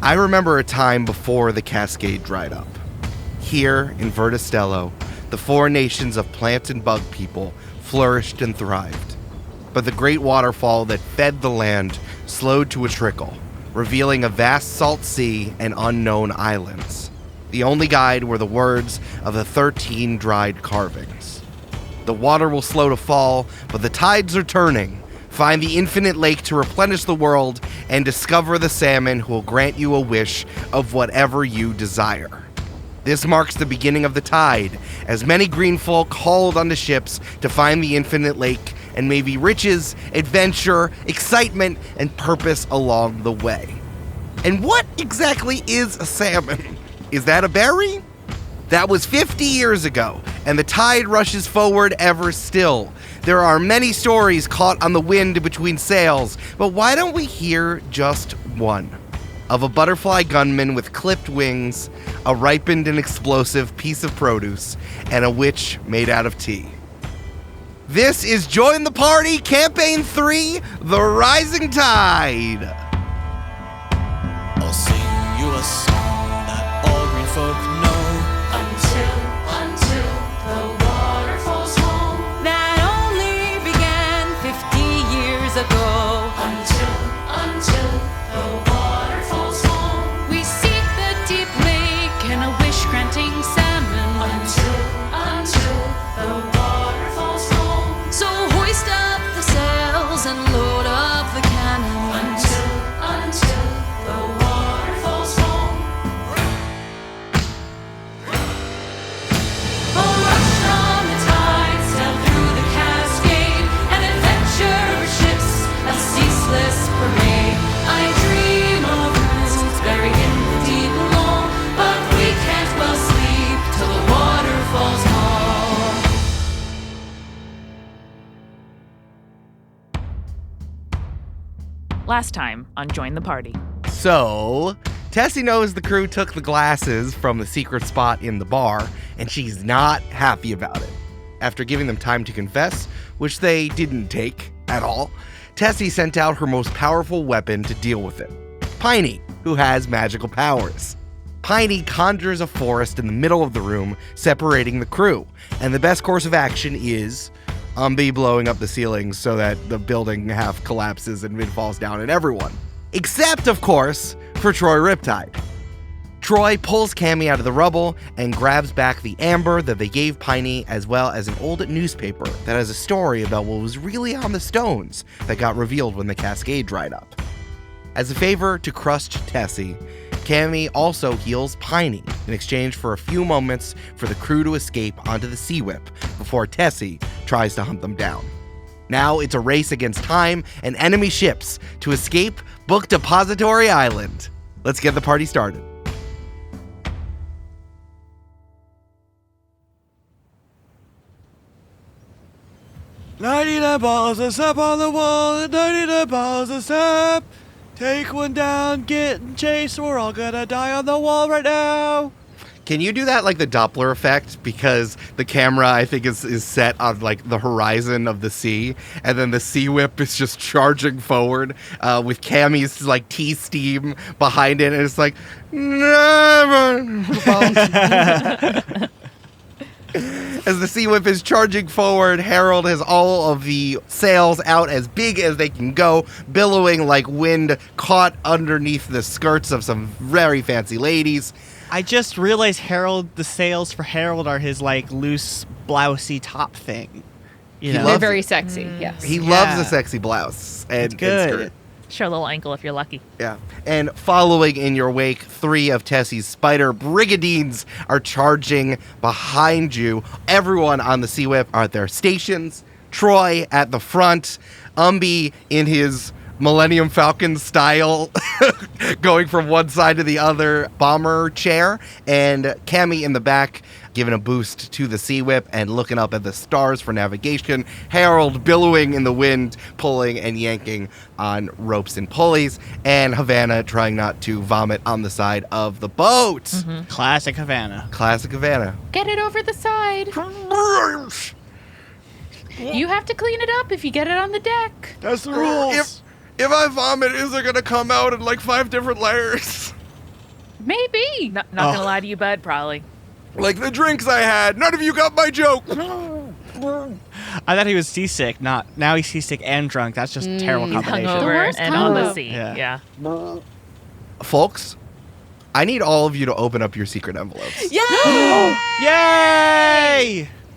I remember a time before the Cascade dried up. Here in Verda Stello, the 4 nations of plant and bug people flourished and thrived. But the great waterfall that fed the land slowed to a trickle, revealing a vast salt sea and unknown islands. The only guide were the words of the 13 dried carvings. The water will slow to fall, but the tides are turning. Find the infinite lake to replenish the world and discover the salmon who will grant you a wish of whatever you desire. This marks the beginning of the tide, as many green folk hauled onto ships to find the infinite lake and maybe riches, adventure, excitement, and purpose along the way. And what exactly is a salmon? Is that a berry? That was 50 years ago, and the tide rushes forward ever still. There are many stories caught on the wind between sails, but why don't we hear just one? Of a butterfly gunman with clipped wings, a ripened and explosive piece of produce, and a witch made out of tea. This is Join the Party, Camp-Paign 3, The Rising Tide. I'll sing you a song that all green folk know. Until the water falls home. That only began 50 years ago. Until the water falls home. We seek the deep lake and a wish-granting salmon. Until the water falls home. So hoist up the sails and load up the cannons. Until the water falls home. A rush on the tide, sail through the Cascade, an adventure ships, a ceaseless parade. I dream of roots buried in the deep alone, but we can't well sleep till the water falls home. Last time on Join the Party. So, Tessie knows the crew took the glasses from the secret spot in the bar, and she's not happy about it. After giving them time to confess, which they didn't take at all, Tessie sent out her most powerful weapon to deal with it, Piney, who has magical powers. Piney conjures a forest in the middle of the room, separating the crew, and the best course of action is Umbi blowing up the ceilings so that the building half collapses and it falls down on everyone. Except, of course, for Troy Riptide. Troy pulls Cammy out of the rubble and grabs back the amber that they gave Piney, as well as an old newspaper that has a story about what was really on the stones that got revealed when the Cascade dried up. As a favor to crushed Tessie, Cammy also heals Piney in exchange for a few moments for the crew to escape onto the Sea Whip before Tessie tries to hunt them down. Now it's a race against time and enemy ships to escape Book Depository Island. Let's get the party started. "99 balls of sap on the wall and 99 balls of sap. Take one down, getting chased, we're all gonna die on the wall right now." Can you do that like the Doppler effect? Because the camera, I think, is set on like the horizon of the sea, and then the Sea Whip is just charging forward with Cammy's like tea steam behind it, and it's like, never. As the Sea Whip is charging forward, Harold has all of the sails out as big as they can go, billowing like wind caught underneath the skirts of some very fancy ladies. I just realized the sails for Harold are his like loose blousey top thing. You know? They're very sexy, yes. He loves a sexy blouse and good. skirt. Show a little ankle if you're lucky. Yeah. And following in your wake, 3 of Tessie's spider brigadines are charging behind you. Everyone on the Sea Whip are at their stations. Troy at the front. Umbi in his Millennium Falcon style, going from one side to the other bomber chair. And Cammy in the back, giving a boost to the Sea Whip and looking up at the stars for navigation. Harold billowing in the wind, pulling and yanking on ropes and pulleys. And Havana trying not to vomit on the side of the boat. Mm-hmm. Classic Havana. Classic Havana. Get it over the side. You have to clean it up if you get it on the deck. That's the rules. If I vomit, is it going to come out in like 5 different layers? Maybe. Not gonna lie to you, bud. Probably. Like the drinks I had. None of you got my joke. I thought he was seasick. Now he's seasick and drunk. That's just a terrible He's combination. The hungover worst and on the combo. sea. Yeah. Yeah. Folks, I need all of you to open up your secret envelopes. Yay!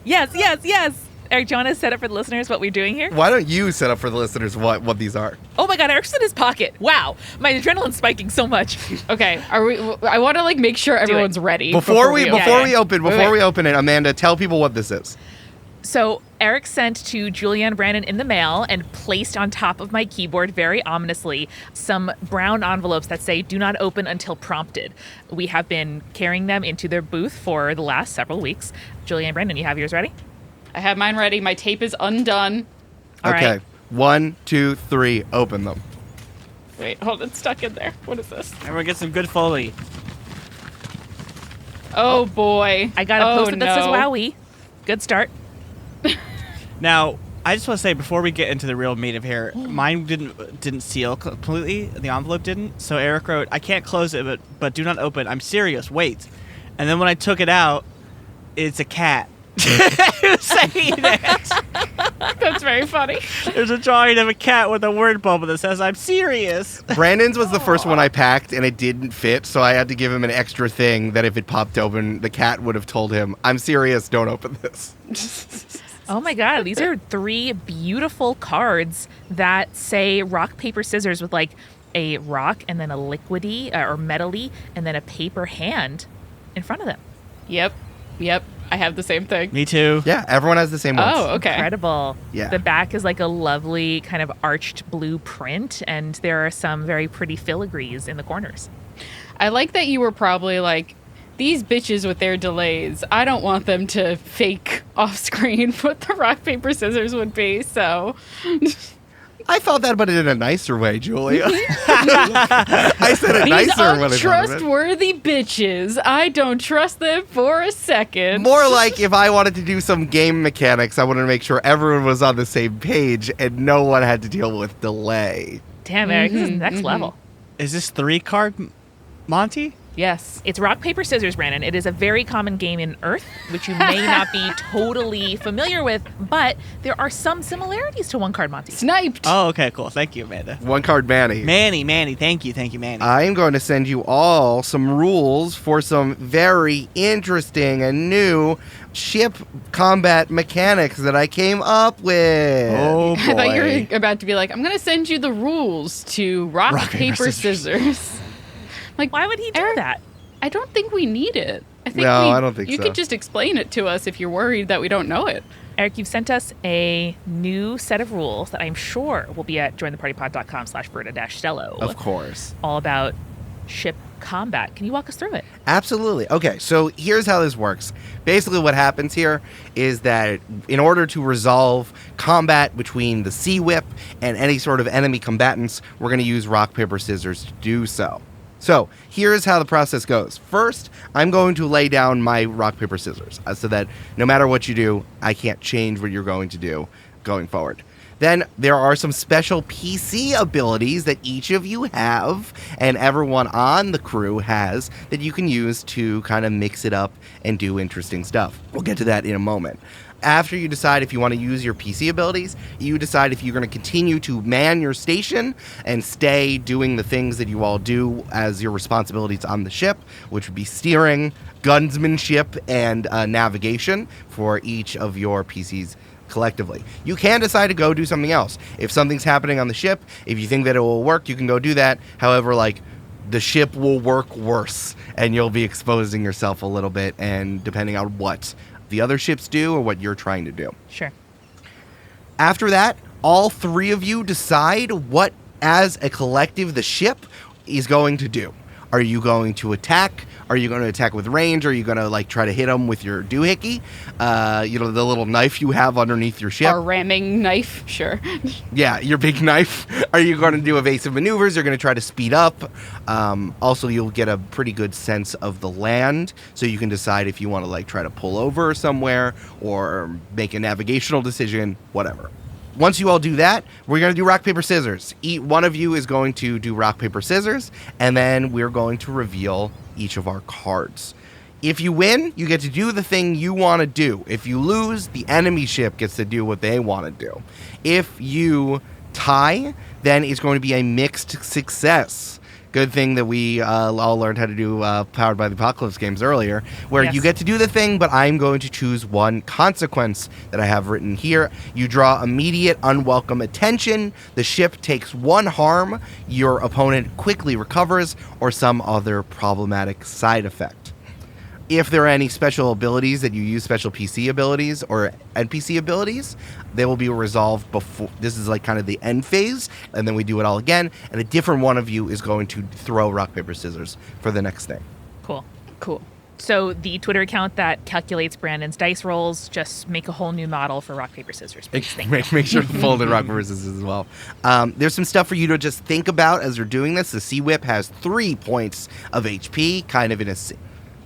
Yes. Eric, do you want to set up for the listeners what we're doing here? Why don't you set up for the listeners what these are? Oh my God, Eric's in his pocket. Wow, my adrenaline's spiking so much. Okay, are we? I want to like make sure everyone's ready Before we open. open it, Amanda, tell people what this is. So Eric sent to Julianne Brandon in the mail and placed on top of my keyboard very ominously some brown envelopes that say "Do not open until prompted." We have been carrying them into their booth for the last several weeks. Julianne Brandon, you have yours ready? I have mine ready. My tape is undone. All Okay. right. 1, 2, 3, open them. Wait, hold it. Stuck in there. What is this? Everyone get some good Foley. Oh boy. I got a post-it that says no. "Wowie." Good start. Now, I just want to say before we get into the real meat of here, mine didn't seal completely. The envelope didn't. So Eric wrote, "I can't close it, but do not open. I'm serious. Wait." And then when I took it out, it's a cat. Who's saying it? That's very funny. There's a drawing of a cat with a word bubble that says, "I'm serious." Brandon's was the first one I packed, and it didn't fit, so I had to give him an extra thing that if it popped open, the cat would have told him, "I'm serious, don't open this." Oh my God, these are 3 beautiful cards that say rock, paper, scissors with like a rock and then a liquidy or metally and then a paper hand in front of them. Yep. I have the same thing. Me too. Yeah, everyone has the same ones. Oh, okay. Incredible. Yeah. The back is like a lovely kind of arched blue print, and there are some very pretty filigrees in the corners. I like that you were probably like, these bitches with their delays, I don't want them to fake off screen what the rock, paper, scissors would be, so. I thought that, but in a nicer way, Julia. I said it These nicer when I thought of it. untrustworthy bitches, I don't trust them for a second. More like if I wanted to do some game mechanics, I wanted to make sure everyone was on the same page and no one had to deal with delay. Damn, Eric, this is next level. Is this 3-card Monty? Yes. It's rock, paper, scissors, Brandon. It is a very common game in Earth, which you may not be totally familiar with, but there are some similarities to one-card Monty. Sniped. Oh, okay, cool. Thank you, Amanda. One card Manny. Manny. Thank you, Manny. I am going to send you all some rules for some very interesting and new ship combat mechanics that I came up with. Oh, boy. I thought you were about to be like, I'm going to send you the rules to rock, paper, scissors. Like, Why would he do Eric, that? I don't think we need it. I think No, I don't think you so. could just explain it to us if you're worried that we don't know it. Eric, you've sent us a new set of rules that I'm sure will be at jointhepartypod.com/Verda-Stello. Of course. All about ship combat. Can you walk us through it? Absolutely. Okay, so here's how this works. Basically, what happens here is that in order to resolve combat between the Sea Whip and any sort of enemy combatants, we're going to use rock, paper, scissors to do so. So here's how the process goes. First, I'm going to lay down my rock, paper, scissors so that no matter what you do, I can't change what you're going to do going forward. Then there are some special PC abilities that each of you have and everyone on the crew has that you can use to kind of mix it up and do interesting stuff. We'll get to that in a moment. After you decide if you want to use your PC abilities, you decide if you're going to continue to man your station and stay doing the things that you all do as your responsibilities on the ship, which would be steering, gunsmanship, and navigation for each of your PCs collectively. You can decide to go do something else. If something's happening on the ship, if you think that it will work, you can go do that. However, the ship will work worse and you'll be exposing yourself a little bit, and depending on what the other ships do or what you're trying to do. Sure. After that, all 3 of you decide what, as a collective, the ship is going to do. Are you going to attack? Are you going to attack with range? Are you going to try to hit them with your doohickey? The little knife you have underneath your ship. Our ramming knife, sure. Yeah, your big knife. Are you going to do evasive maneuvers? You're going to try to speed up. Also, you'll get a pretty good sense of the land, so you can decide if you want to try to pull over somewhere or make a navigational decision, whatever. Once you all do that, we're going to do rock, paper, scissors. One of you is going to do rock, paper, scissors, and then we're going to reveal each of our cards. If you win, you get to do the thing you want to do. If you lose, the enemy ship gets to do what they want to do. If you tie, then it's going to be a mixed success. Good thing that we all learned how to do Powered by the Apocalypse games earlier, where Yes. you get to do the thing, but I'm going to choose one consequence that I have written here. You draw immediate unwelcome attention, the ship takes 1 harm, your opponent quickly recovers, or some other problematic side effect. If there are any special abilities that you use, special PC abilities or NPC abilities, they will be resolved before. This is like kind of the end phase, and then we do it all again, and a different one of you is going to throw rock, paper, scissors for the next thing. Cool. Cool. So the Twitter account that calculates Brandon's dice rolls, just make a whole new model for rock, paper, scissors. Please. Thank you. Make sure to fold in rock, paper, scissors as well. There's some stuff for you to just think about as you're doing this. The Sea Whip has 3 points of HP, kind of in a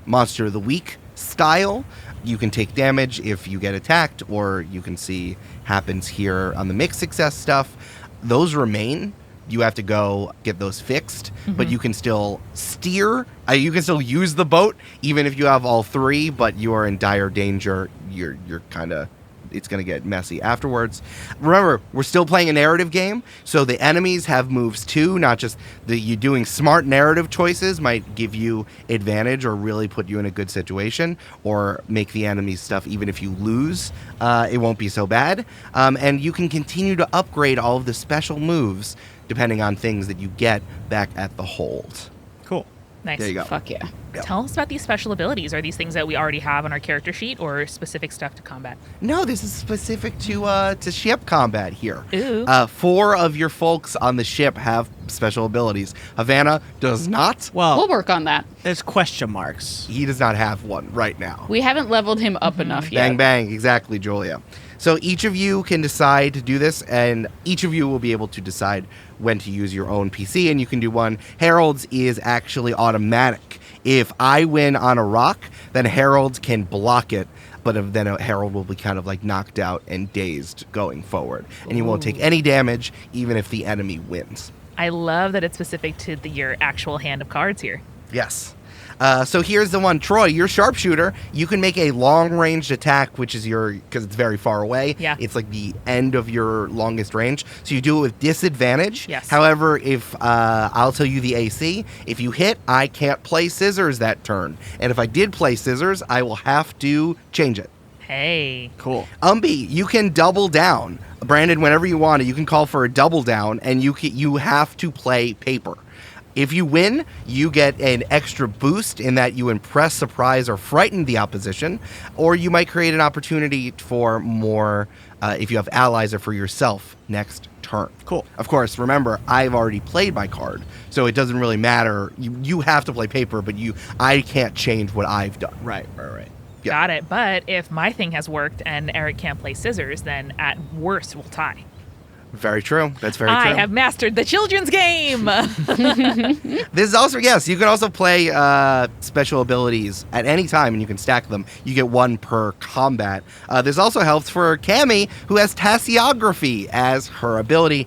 Monster of the Week style. You can take damage if you get attacked, or you can see happens here on the mixed success stuff. Those remain. You have to go get those fixed, but you can still steer. You can still use the boat, even if you have all 3, but you are in dire danger. You're kind of... It's going to get messy afterwards. Remember, we're still playing a narrative game, so the enemies have moves too, not just you doing smart narrative choices might give you advantage or really put you in a good situation, or make the enemy's stuff, even if you lose, it won't be so bad. And you can continue to upgrade all of the special moves depending on things that you get back at the hold. Cool. Nice. There you go. Fuck yeah. Yep. Tell us about these special abilities. Are these things that we already have on our character sheet, or specific stuff to combat? No, this is specific to ship combat here. Ooh. 4 of your folks on the ship have special abilities. Havana does not. Well, We'll work on that. there's question marks. He does not have one right now. We haven't leveled him up enough yet. Bang, bang. Exactly, Julia. So each of you can decide to do this, and each of you will be able to decide when to use your own PC, and you can do one. Harold's is actually automatic. If I win on a rock, then Harold can block it, but then Harold will be kind of like knocked out and dazed going forward. And he won't take any damage, even if the enemy wins. I love that it's specific to your actual hand of cards here. Yes. So here's the one. Troy, you're sharpshooter. You can make a long-ranged attack, which is because it's very far away. Yeah. It's like the end of your longest range. So you do it with disadvantage. Yes. However, if I'll tell you the AC, if you hit, I can't play scissors that turn. And if I did play scissors, I will have to change it. Hey. Cool. Umbi, you can double down. Brandon, whenever you want it, you can call for a double down, and you have to play paper. If you win, you get an extra boost in that you impress, surprise, or frighten the opposition, or you might create an opportunity for more if you have allies or for yourself next turn. Cool. Of course, remember, I've already played my card, so it doesn't really matter. You have to play paper, but I can't change what I've done. Right. Yeah. Got it. But if my thing has worked and Eric can't play scissors, then at worst we'll tie. Very true. That's very I true. have mastered the children's game. This is also, yes, you can also play special abilities at any time, and you can stack them. You get 1 per combat. This also helps for Cammy, who has Tassiography as her ability.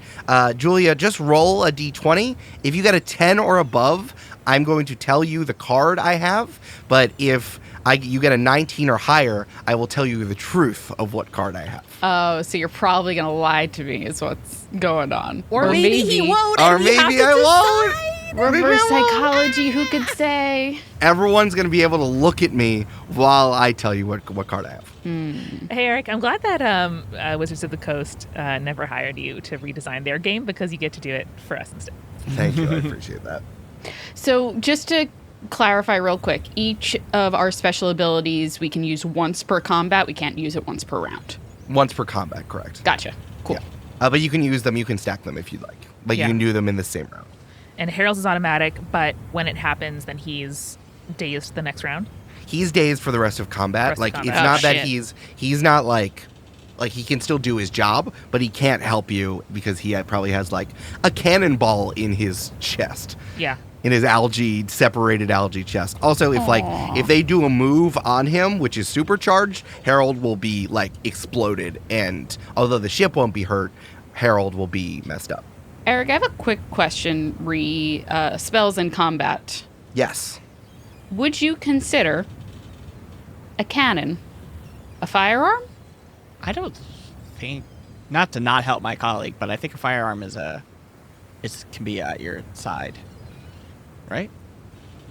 Julia, just roll a d20. If you get a 10 or above, I'm going to tell you the card I have, but if you get a 19 or higher, I will tell you the truth of what card I have. Oh, so you're probably going to lie to me is what's going on. or maybe he won't. Or and we have maybe to I decide. won't. Maybe Reverse I won't. psychology, who could say? Everyone's going to be able to look at me while I tell you what card I have. Hey, Eric, I'm glad that Wizards of the Coast never hired you to redesign their game, because you get to do it for us instead. Thank you. I appreciate that. So just to clarify real quick, each of our special abilities we can use once per combat. We can't use it once per round. Once per combat, correct. Gotcha. Cool. Yeah. But you can use them. You can stack them if you'd like. But Yeah. you can do them in the same round. And Harold's is automatic, but when it happens, then he's dazed the next round. He's dazed for the rest of combat. Rest of Like combat. it's Oh, not that shit. he's not like he can still do his job, but he can't help you because he probably has like a cannonball in his chest. Yeah. In his separated algae chest. Also, if they do a move on him, which is supercharged, Harold will be like exploded, and although the ship won't be hurt, Harold will be messed up. Eric, I have a quick question re spells in combat. Yes. would you consider a cannon a firearm? I don't think, not to not help my colleague, but I think a firearm can be at your side, right?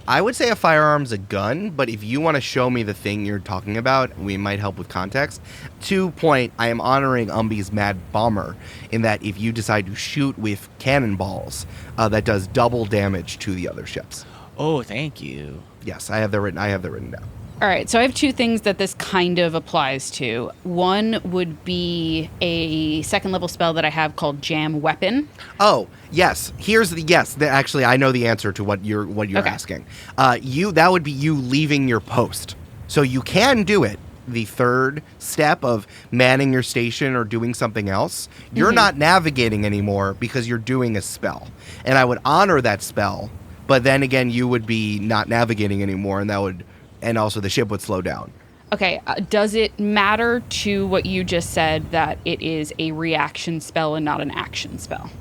I would say a firearm's a gun, but if you want to show me the thing you're talking about, we might help with context. 2 point, I am honoring Umbi's Mad Bomber in that if you decide to shoot with cannonballs, that does double damage to the other ships. Oh, thank you. Yes, I have that written down. All right, so I have 2 things that this kind of applies to. One would be a 2nd level spell that I have called Jam Weapon. Oh, yes. Actually, I know the answer to what you're Okay. asking. That would be you leaving your post. So you can do it. The 3rd step of manning your station or doing something else. You're not navigating anymore because you're doing a spell. And I would honor that spell, but then again, you would be not navigating anymore, and also the ship would slow down. Okay, does it matter to what you just said that it is a reaction spell and not an action spell?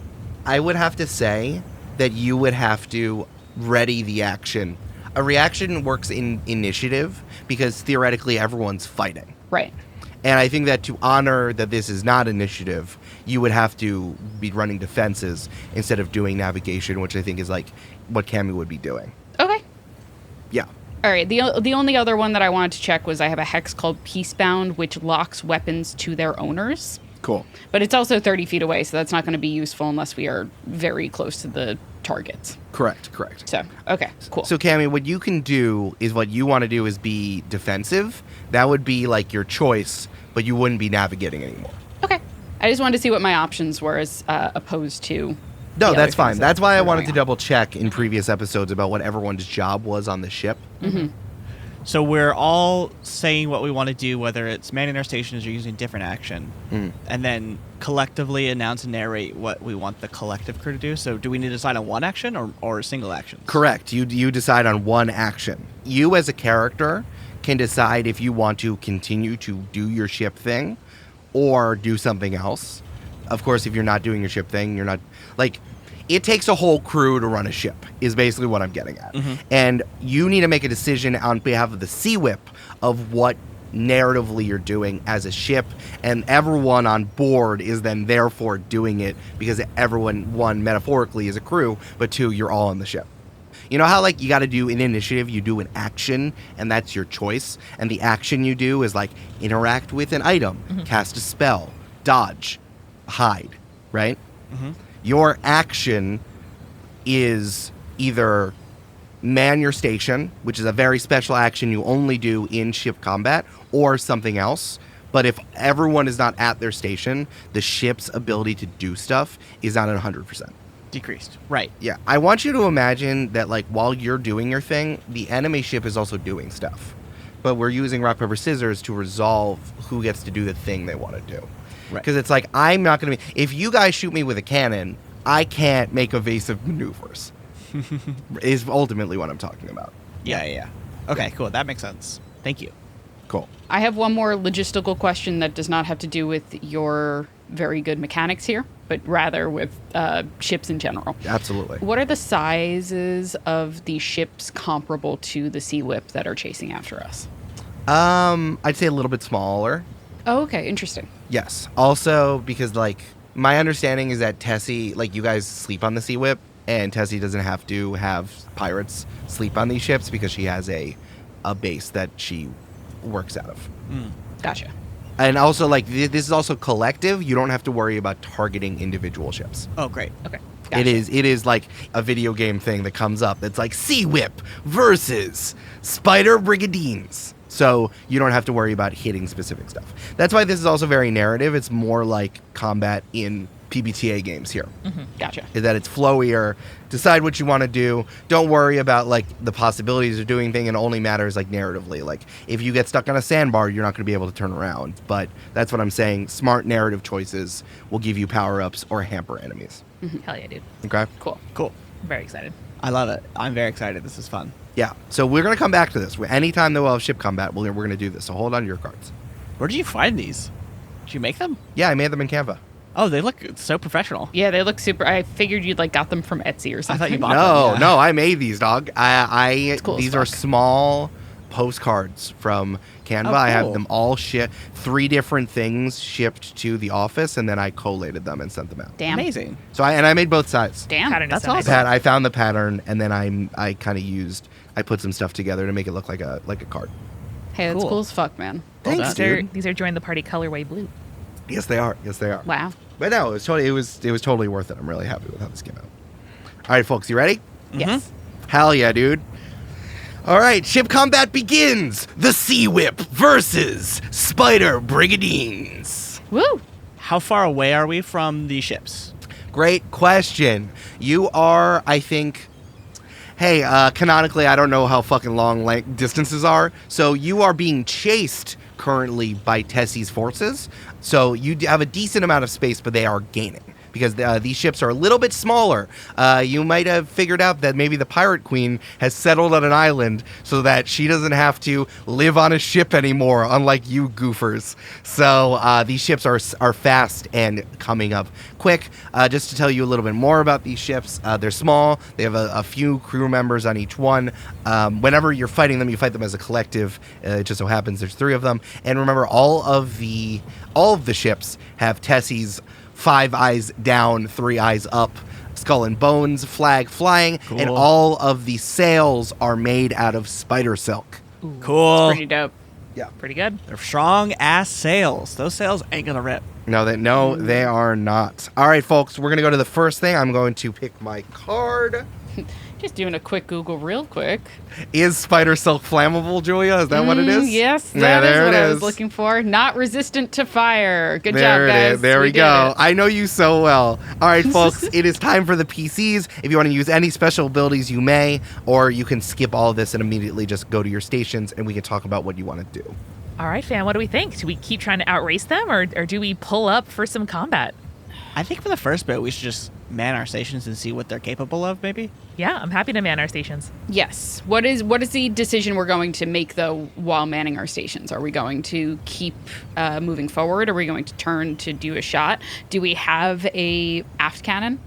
I would have to say that you would have to ready the action. A reaction works in initiative because theoretically everyone's fighting. Right. And I think that to honor that this is not initiative, you would have to be running defenses instead of doing navigation, which I think is like what Cammy would be doing. Okay. Yeah. All right, the only other one that I wanted to check was I have a hex called Peacebound, which locks weapons to their owners. Cool. But it's also 30 feet away, so that's not going to be useful unless we are very close to the targets. Correct. So, okay, cool. So, Cammy, what you can do is what you want to do is be defensive. That would be like your choice, but you wouldn't be navigating anymore. Okay. I just wanted to see what my options were as opposed to... No, the that's other fine. things That's that why I were wanted going to on. double check in previous episodes about what everyone's job was on the ship. Mm-hmm. So we're all saying what we want to do, whether it's manning our stations or using different action, and then collectively announce and narrate what we want the collective crew to do. So do we need to decide on one action or a single action? Correct. You decide on one action. You as a character can decide if you want to continue to do your ship thing or do something else. Of course, if you're not doing your ship thing, you're not... Like, it takes a whole crew to run a ship, is basically what I'm getting at. And you need to make a decision on behalf of the Sea Whip of what narratively you're doing as a ship, and everyone on board is then therefore doing it because everyone, 1, metaphorically is a crew, but 2, you're all on the ship. You know how, like, you got to do an initiative, you do an action, and that's your choice, and the action you do is, like, interact with an item, cast a spell, dodge, hide, right? Your action is either man your station, which is a very special action you only do in ship combat, or something else. But if everyone is not at their station, the ship's ability to do stuff is not at 100%. Decreased. Right. Yeah, I want you to imagine that, like, while you're doing your thing, the enemy ship is also doing stuff. But we're using rock, paper, scissors to resolve who gets to do the thing they want to do. Right. Because it's like, I'm not going to be... If you guys shoot me with a cannon, I can't make evasive maneuvers. Is ultimately what I'm talking about. Yeah. Okay, cool. That makes sense. Thank you. Cool. I have one more logistical question that does not have to do with your very good mechanics here, but rather with ships in general. Absolutely. What are the sizes of the ships comparable to the Sea Whip that are chasing after us? I'd say a little bit smaller. Oh, okay. Interesting. Yes. Also, because, like, my understanding is that Tessie, like, you guys sleep on the Sea Whip, and Tessie doesn't have to have pirates sleep on these ships because she has a base that she works out of. Gotcha. And also, like, this is also collective. You don't have to worry about targeting individual ships. Oh, great. Okay. It is like a video game thing that comes up. It's like Sea Whip versus Spider Brigadines. So you don't have to worry about hitting specific stuff. That's why this is also very narrative. It's more like combat in PBTA games here. Gotcha. Is that it's flowier. Decide what you want to do. Don't worry about, like, the possibilities of doing things. It only matters, like, narratively. Like, if you get stuck on a sandbar, you're not going to be able to turn around. But that's what I'm saying. Smart narrative choices will give you power-ups or hamper enemies. Hell yeah, dude. Okay? Cool. Cool. I'm very excited. I love it. I'm very excited. This is fun. Yeah. So we're going to come back to this. Anytime that we'll have ship combat, we're going to do this. So hold on to your cards. Where did you find these? Did you make them? Yeah, I made them in Canva. Oh, they look so professional. Yeah, they look super. I figured you'd like got them from Etsy or something. thought you bought them. No, I made these, dog. cool These as are fuck. small postcards from Canva. Oh, I have cool. them all shipped, 3 different things shipped to the office, and then I collated them and sent them out. Damn. Amazing. So I made both sides. Damn. Pattern is That's so nice. awesome. I found the pattern, and then I kind of I put some stuff together to make it look like a card. Hey, that's Cool. cool as fuck, man. Thanks, done. dude. These are join the party colorway blue. Yes, they are. Yes, they are. Wow. But no, it was totally worth it. I'm really happy with how this came out. All right, folks, you ready? Yes. Hell yeah, dude. All right, ship combat begins. The Sea Whip versus Spider Brigadines. Woo. How far away are we from the ships? Great question. You are, I think. Hey, canonically, I don't know how fucking long distances are. So you are being chased currently by Tessie's forces. So you have a decent amount of space, but they are gaining. Because these ships are a little bit smaller. You might have figured out that maybe the Pirate Queen has settled on an island so that she doesn't have to live on a ship anymore, unlike you goofers. So these ships are fast and coming up quick. Just to tell you a little bit more about these ships, they're small. They have a few crew members on each one. Whenever you're fighting them, you fight them as a collective. It just so happens there's 3 of them. And remember, all of the ships have Tessie's 5 eyes down, 3 eyes up, skull and bones flag flying, and Cool. all of the sails are made out of spider silk. Cool. Pretty dope. Pretty good. They're strong ass sails. Those sails ain't gonna rip. No, they are not. All right, folks, we're gonna go to the first thing. I'm going to pick my card. Just doing a quick Google real quick. Is spider silk flammable, Julia? Is that what it is? Yes, Yeah, that is there what it I is. was looking for. Not resistant to fire. Good There job, it guys. is. There we did go. it. I know you so well. All right, folks, it is time for the PCs. If you want to use any special abilities, you may, or you can skip all of this and immediately just go to your stations, and we can talk about what you want to do. All right, fam, what do we think? Do we keep trying to outrace them or do we pull up for some combat? I think for the first bit, we should just man our stations and see what they're capable of, maybe. Yeah, I'm happy to man our stations. Yes. What is the decision we're going to make, though, while manning our stations? Are we going to keep moving forward? Are we going to turn to do a shot? Do we have a aft cannon?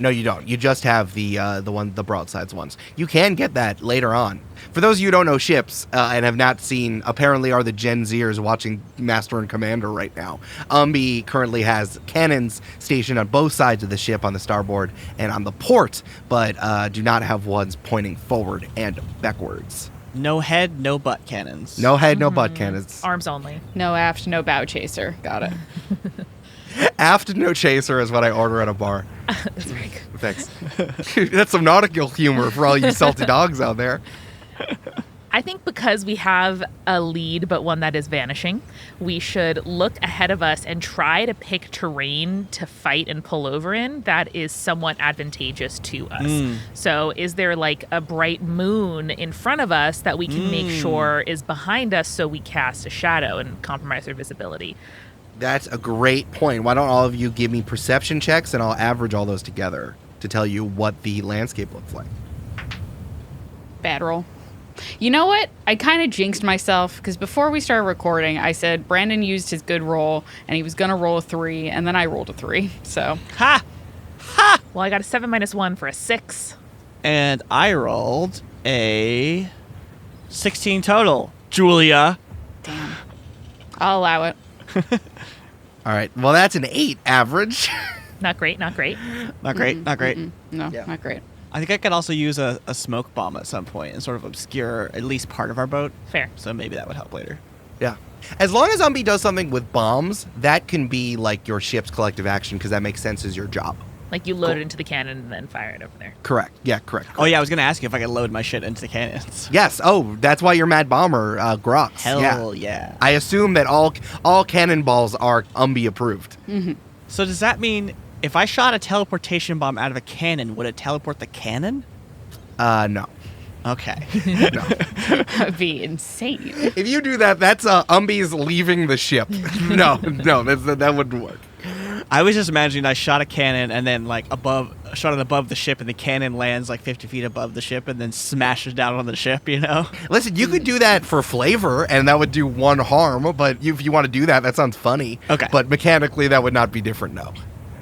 No, you don't. You just have the broadsides ones. You can get that later on. For those of you who don't know ships and have not seen, apparently are the Gen Zers watching Master and Commander right now. Umbi currently has cannons stationed on both sides of the ship on the starboard and on the port, but do not have ones pointing forward and backwards. No head, no butt cannons. No head, no butt cannons. Arms only. No aft, no bow chaser. Got it. Aft, no chaser is what I order at a bar. That's very good. Thanks. That's some nautical humor for all you salty dogs out there. I think because we have a lead, but one that is vanishing, we should look ahead of us and try to pick terrain to fight and pull over in that is somewhat advantageous to us. So is there like a bright moon in front of us that we can make sure is behind us so we cast a shadow and compromise our visibility? That's a great point. Why don't all of you give me perception checks and I'll average all those together to tell you what the landscape looks like. Bad roll. You know what? I kind of jinxed myself because before we started recording, I said Brandon used his good roll and he was going to roll a 3, and then I rolled a 3. So, Ha! Well, I got a 7 minus 1 for a 6. And I rolled a 16 total. Julia. damn. I'll allow it. All right. Well, that's an 8 average. Not great, not great. Not great, not great. No, Yeah. not great. I think I could also use a smoke bomb at some point and sort of obscure at least part of our boat. Fair. So maybe that would help later. Yeah. As long as Umbi does something with bombs, that can be like your ship's collective action because that makes sense as your job. Like you load it into the cannon and then fire it over there. Correct. Yeah, correct. Oh, yeah, I was going to ask you if I could load my shit into the cannons. Yes. Oh, that's why you're Mad Bomber, Grox. Hell yeah. I assume that all cannonballs are Umbi approved. So does that mean if I shot a teleportation bomb out of a cannon, would it teleport the cannon? No. Okay. No. That'd be insane. If you do that, that's Umbi's leaving the ship. No, that wouldn't work. I was just imagining I shot a cannon and then like above shot it above the ship, and the cannon lands like 50 feet above the ship, and then smashes down on the ship. You know. Listen, you could do that for flavor, and that would do 1 harm. But if you want to do that, that sounds funny. Okay. But mechanically, that would not be different. No.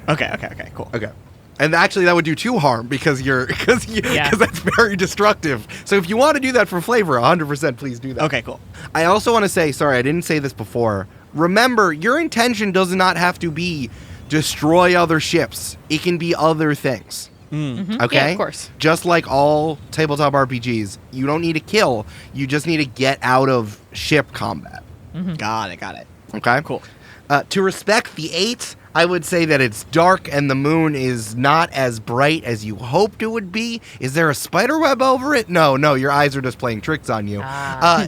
Okay. Cool. Okay. And actually, that would do 2 harm because that's very destructive. So if you want to do that for flavor, 100% please do that. Okay. Cool. I also want to say, sorry, I didn't say this before. Remember, your intention does not have to be destroy other ships. It can be other things. Mm-hmm. Okay? Yeah, of course. Just like all tabletop RPGs, you don't need to kill. You just need to get out of ship combat. Mm-hmm. Got it. Okay? Cool. To respect the 8, I would say that it's dark and the moon is not as bright as you hoped it would be. Is there a spider web over it? No, your eyes are just playing tricks on you.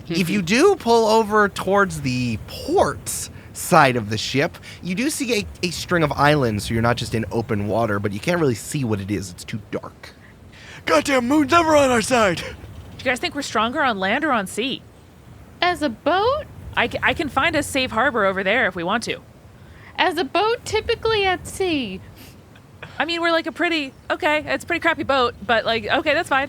If you do pull over towards the port side of the ship, you do see a string of islands, so you're not just in open water, but you can't really see what it is. It's too dark. Goddamn moon's never on our side. Do you guys think we're stronger on land or on sea? As a boat? I can find a safe harbor over there if we want to. As a boat, typically at sea. I mean, we're like it's a pretty crappy boat, but like, okay, that's fine.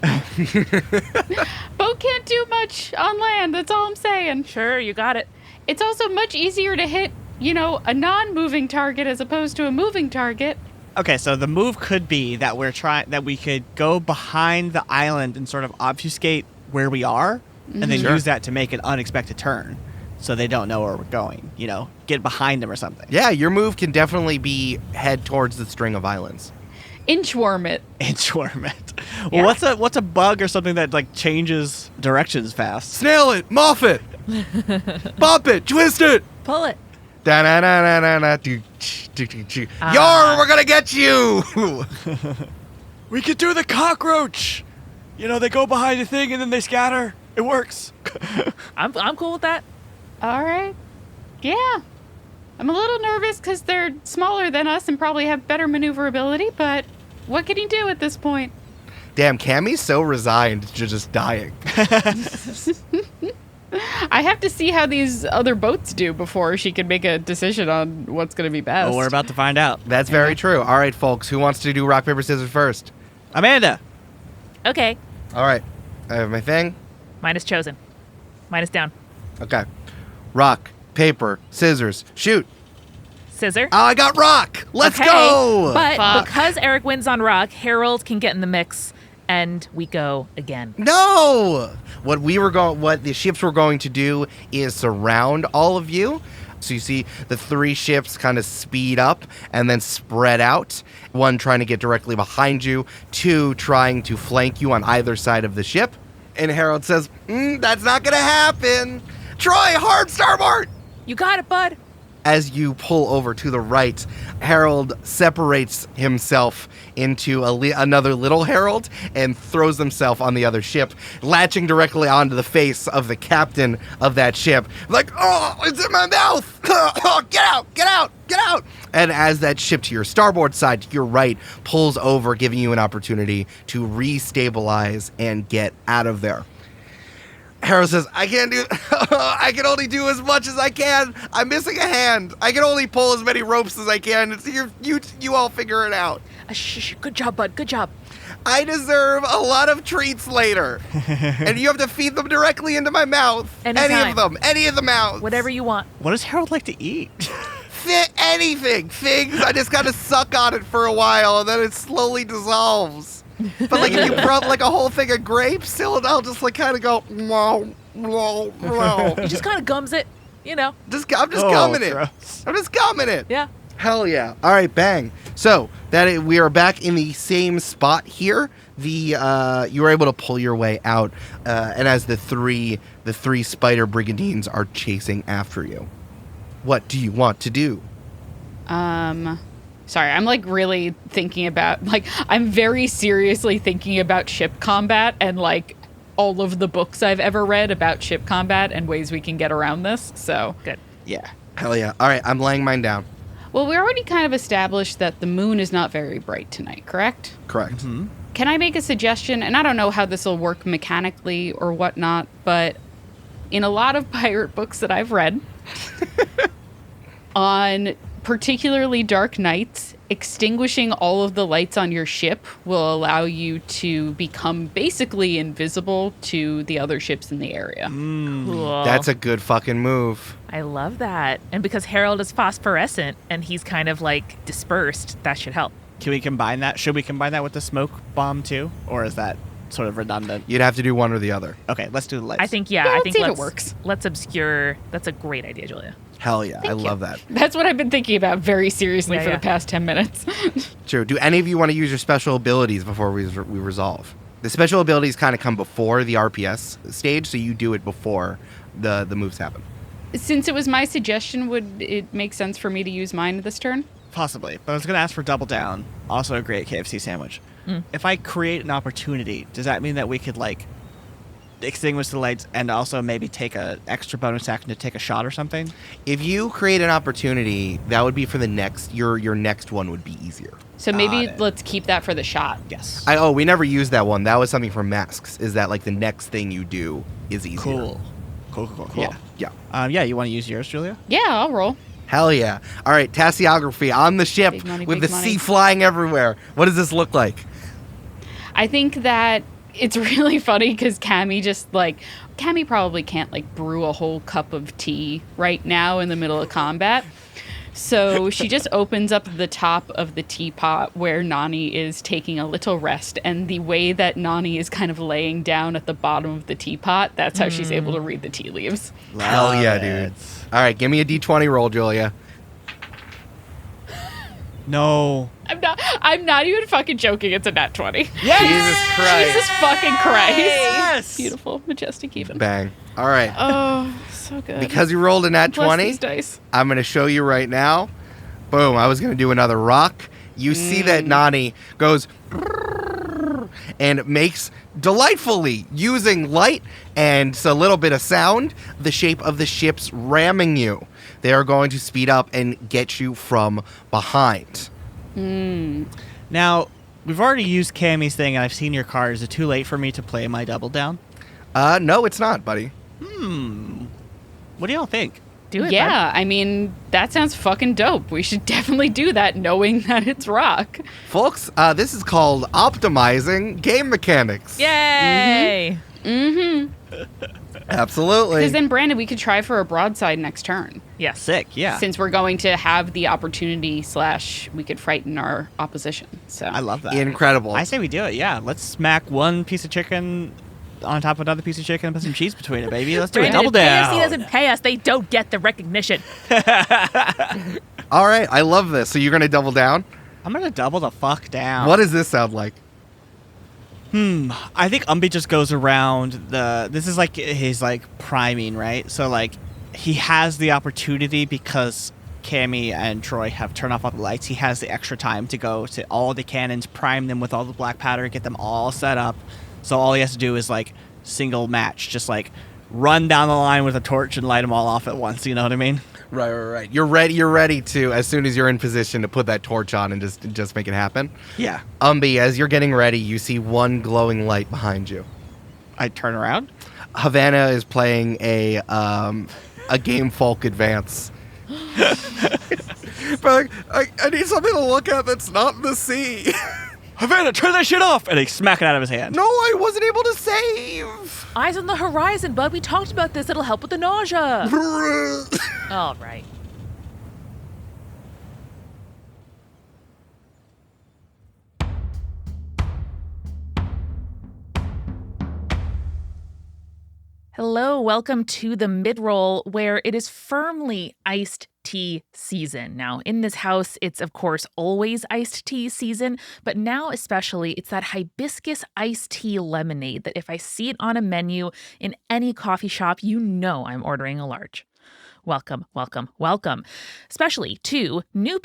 Boat can't do much on land, that's all I'm saying. Sure, you got it. It's also much easier to hit, a non-moving target as opposed to a moving target. Okay, so the move could be that that we could go behind the island and sort of obfuscate where we are, and then use that to make an unexpected turn, so they don't know where we're going. Get behind them or something. Yeah, your move can definitely be head towards the string of islands. Inchworm it. Inchworm it. Well, what's a bug or something that like changes directions fast? Snail it, muff it, bop it, twist it. Pull it. Da-na-na-na-na-na, Yar, we're gonna get you! We could do the cockroach. They go behind a thing and then they scatter. It works. I'm cool with that. All right. Yeah. I'm a little nervous because they're smaller than us and probably have better maneuverability, but what can you do at this point? Damn, Cammie's so resigned to just dying. I have to see how these other boats do before she can make a decision on what's going to be best. Well, we're about to find out. That's very true. All right, folks, who wants to do rock, paper, scissors first? Amanda. Okay. All right, I have my thing. Mine is chosen. Mine is down. Okay. Rock, paper, scissors, shoot. Scissor. Oh, I got rock. Let's Okay, go. But Fuck. because Eric wins on rock, Harold can get in the mix, and we go again. No. What the ships were going to do is surround all of you. So you see the 3 ships kind of speed up and then spread out. 1 trying to get directly behind you, 2 trying to flank you on either side of the ship. And Harold says, that's not going to happen. Troy, hard starboard. You got it, bud. As you pull over to the right, Harold separates himself into another little Harold and throws himself on the other ship, latching directly onto the face of the captain of that ship. Like, oh, it's in my mouth! Get out! Get out! Get out! And as that ship to your starboard side, to your right, pulls over, giving you an opportunity to restabilize and get out of there. Harold says, I can't do I can only do as much as I can. I'm missing a hand. I can only pull as many ropes as I can. It's you all figure it out. Good job, bud. Good job. I deserve a lot of treats later. And you have to feed them directly into my mouth. Anytime. Any of the mouths. Whatever you want. What does Harold like to eat? Anything. Things. I just gotta suck on it for a while and then it slowly dissolves. But like if you brought like a whole thing of grapes, I'll just like kind of go, He just kind of gums it, I'm just gumming it. Gross. I'm just gumming it. Yeah. Hell yeah. All right, bang. So we are back in the same spot here. You were able to pull your way out, and as the three spider brigandines are chasing after you, what do you want to do? Sorry, I'm like really thinking about, I'm very seriously thinking about ship combat and like all of the books I've ever read about ship combat and ways we can get around this. So Good. Yeah. Hell yeah. All right, I'm laying mine down. Well, we already kind of established that the moon is not very bright tonight, correct? Correct. Mm-hmm. Can I make a suggestion? And I don't know how this will work mechanically or whatnot, but in a lot of pirate books that I've read, on particularly dark nights, extinguishing all of the lights on your ship will allow you to become basically invisible to the other ships in the area. Cool. That's a good fucking move. I love that. And because Harold is phosphorescent and he's kind of like dispersed, that should help. Can we combine that? Should we combine that with the smoke bomb too? Or is that sort of redundant? You'd have to do one or the other. Okay, let's do the lights. I think, Yeah, I let's think see if it works. Let's obscure. That's a great idea, Julia. Hell yeah, I love that. That's what I've been thinking about very seriously Yeah, for yeah. the past 10 minutes. True. Do any of you want to use your special abilities before we resolve? The special abilities kind of come before the RPS stage, so you do it before the moves happen. Since it was my suggestion, would it make sense for me to use mine this turn? Possibly, but I was going to ask for double down. Also a great KFC sandwich. If I create an opportunity, does that mean that we could like extinguish the lights and also maybe take a extra bonus action to take a shot or something? If you create an opportunity, that would be for the next. Your next one would be easier. So maybe Got it. let's keep that for the shot. Yes. We never used that one. That was something for masks. Is that like the next thing you do is easier? Cool. Yeah. Yeah. You want to use yours, Julia? Yeah, I'll roll. Hell yeah. All right, tassiography on the ship Big money, with big the money. sea flying everywhere. What does this look like? I think that it's really funny because Cammy probably can't like brew a whole cup of tea right now in the middle of combat. So she just opens up the top of the teapot where Nani is taking a little rest. And the way that Nani is kind of laying down at the bottom of the teapot, that's how she's able to read the tea leaves. Hell yeah, Love dude. it. All right, give me a D20 roll, Julia. No. I'm not even fucking joking. It's a nat 20. Jesus Christ. Jesus fucking Christ. Yes. Beautiful, majestic even. Bang. All right. Oh, so good. Because you rolled a nat Bless 20, these dice. I'm going to show you right now. Boom. I was going to do another rock. You see that Nani goes and makes delightfully, using light and a little bit of sound, the shape of the ships ramming you. They are going to speed up and get you from behind. Now, we've already used Cammy's thing, and I've seen your card. Is it too late for me to play my double down? No, it's not, buddy. What do y'all think? Do it. Yeah, I mean, that sounds fucking dope. We should definitely do that knowing that it's rock. Folks, this is called optimizing game mechanics. bud. Yay! Absolutely. Because then, Brandon, we could try for a broadside next turn. Yes. Sick, yeah. Since we're going to have the opportunity / we could frighten our opposition. So I love that. Incredible. I say we do it, yeah. Let's smack one piece of chicken on top of another piece of chicken and put some cheese between it, baby. Let's do a Brandon, double if down. KFC doesn't pay us, they don't get the recognition. All right, I love this. So you're going to double down? I'm going to double the fuck down. What does this sound like? I think Umbi just goes around this is like his like priming, right? So like he has the opportunity because Cammy and Troy have turned off all the lights. He has the extra time to go to all the cannons, prime them with all the black powder, get them all set up. So all he has to do is like single match, just like run down the line with a torch and light them all off at once. You know what I mean? Right. You're ready to, as soon as you're in position, to put that torch on and just make it happen. Yeah. Umbi, as you're getting ready, you see one glowing light behind you. I turn around. Havana is playing a Game Folk Advance. But I need something to look at that's not in the sea. Havana, turn that shit off! And they smack it out of his hand. No, I wasn't able to save. Eyes on the horizon, bud. We talked about this. It'll help with the nausea. All right. Hello, welcome to the mid-roll, where it is firmly iced tea season. Now, in this house, it's of course always iced tea season, but now especially it's that hibiscus iced tea lemonade that if I see it on a menu in any coffee shop, you know I'm ordering a large. Welcome, welcome, welcome. Especially to new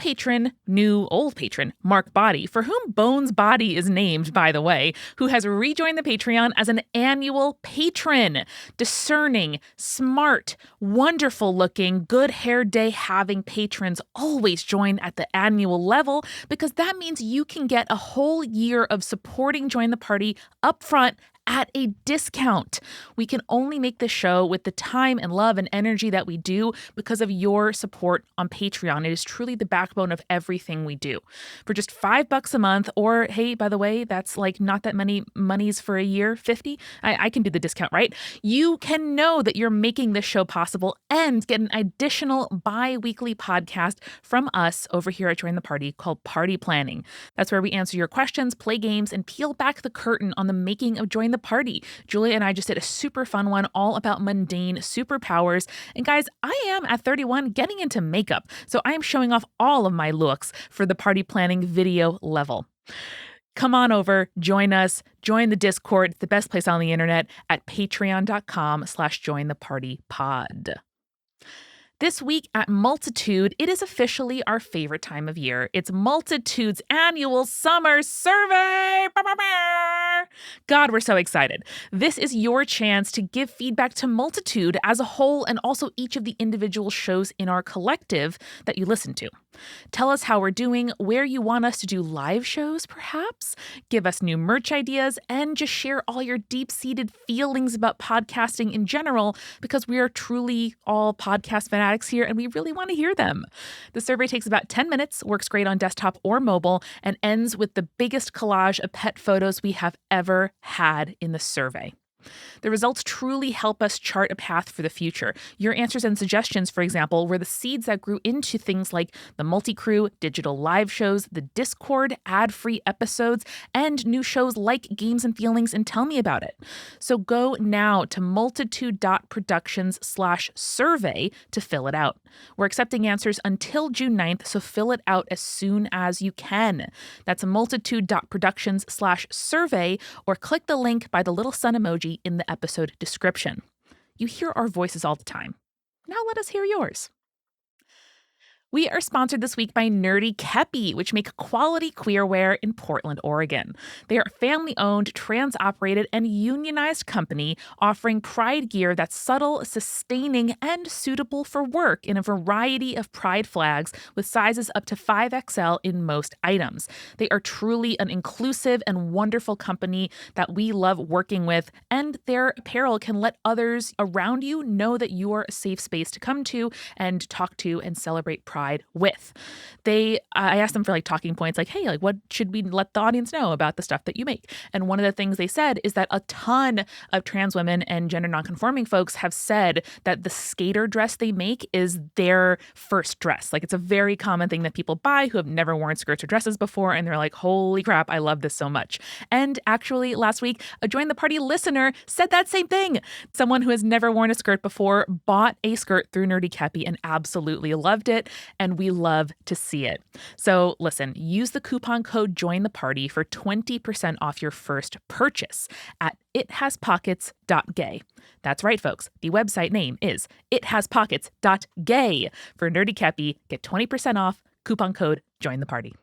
old patron, Mark Body, for whom Bones Body is named, by the way, who has rejoined the Patreon as an annual patron. Discerning, smart, wonderful looking, good hair day having patrons always join at the annual level because that means you can get a whole year of supporting Join the Party up front at a discount. We can only make this show with the time and love and energy that we do because of your support on Patreon. It is truly the backbone of everything we do. For just $5 a month, or hey, by the way, that's like not that many monies for a year, 50. I can do the discount, right? You can know that you're making this show possible and get an additional bi-weekly podcast from us over here at Join the Party called Party Planning. That's where we answer your questions, play games, and peel back the curtain on the making of Join the Party. Julia and I just did a super fun one all about mundane superpowers. And guys, I am at 31 getting into makeup, so I am showing off all of my looks for the party planning video level. Come on over, join us, join the Discord, the best place on the internet, at patreon.com/jointhepartypod. This week at Multitude, it is officially our favorite time of year. It's Multitude's annual summer survey. God, we're so excited. This is your chance to give feedback to Multitude as a whole and also each of the individual shows in our collective that you listen to. Tell us how we're doing, where you want us to do live shows, perhaps. Give us new merch ideas, and just share all your deep-seated feelings about podcasting in general, because we are truly all podcast fanatics here, and we really want to hear them. The survey takes about 10 minutes, works great on desktop or mobile, and ends with the biggest collage of pet photos we have ever had in the survey. The results truly help us chart a path for the future. Your answers and suggestions, for example, were the seeds that grew into things like the multi-crew, digital live shows, the Discord, ad-free episodes, and new shows like Games and Feelings and Tell Me About It. So go now to multitude.productions/survey to fill it out. We're accepting answers until June 9th, so fill it out as soon as you can. That's multitude.productions/survey, or click the link by the little sun emoji in the episode description. You hear our voices all the time. Now let us hear yours. We are sponsored this week by Nerdy Kepi, which make quality queerwear in Portland, Oregon. They are a family-owned, trans-operated, and unionized company offering pride gear that's subtle, sustaining, and suitable for work in a variety of pride flags with sizes up to 5XL in most items. They are truly an inclusive and wonderful company that we love working with, and their apparel can let others around you know that you are a safe space to come to and talk to and celebrate pride with. I asked them for like talking points, like, hey, like what should we let the audience know about the stuff that you make? And one of the things they said is that a ton of trans women and gender nonconforming folks have said that the skater dress they make is their first dress. Like, it's a very common thing that people buy who have never worn skirts or dresses before, and they're like, holy crap, I love this so much. And actually, last week, a Join the Party listener said that same thing. Someone who has never worn a skirt before bought a skirt through Nerdy Kepi and absolutely loved it. And we love to see it. So listen, use the coupon code Join the Party for 20% off your first purchase at ithaspockets.gay. That's right, folks. The website name is ithaspockets.gay. For Nerdy Kepi, get 20% off, coupon code Join the Party.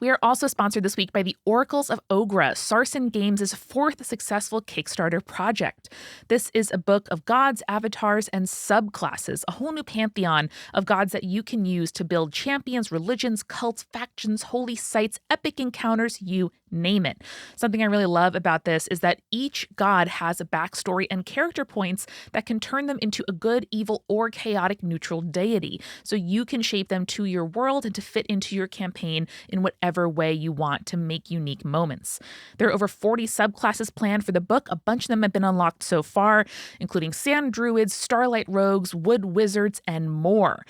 We are also sponsored this week by the Oracles of Aughra, Sarsen Games' fourth successful Kickstarter project. This is a book of gods, avatars, and subclasses, a whole new pantheon of gods that you can use to build champions, religions, cults, factions, holy sites, epic encounters, you name it. Something I really love about this is that each god has a backstory and character points that can turn them into a good, evil, or chaotic neutral deity. So you can shape them to your world and to fit into your campaign in whatever way you want to make unique moments. There are over 40 subclasses planned for the book. A bunch of them have been unlocked so far, including sand druids, starlight rogues, wood wizards, and more.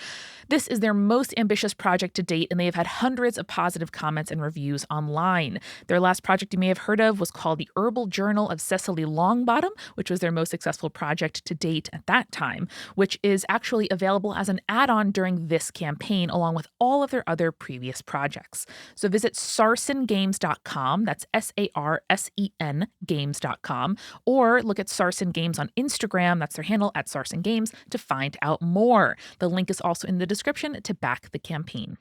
This is their most ambitious project to date, and they have had hundreds of positive comments and reviews online. Their last project you may have heard of was called The Herbal Journal of Cecily Longbottom, which was their most successful project to date at that time, which is actually available as an add-on during this campaign, along with all of their other previous projects. So visit sarsengames.com, that's SARSEN games.com, or look at Sarsen Games on Instagram, that's their handle, at Sarsen Games, to find out more. The link is also in the description to back the campaign.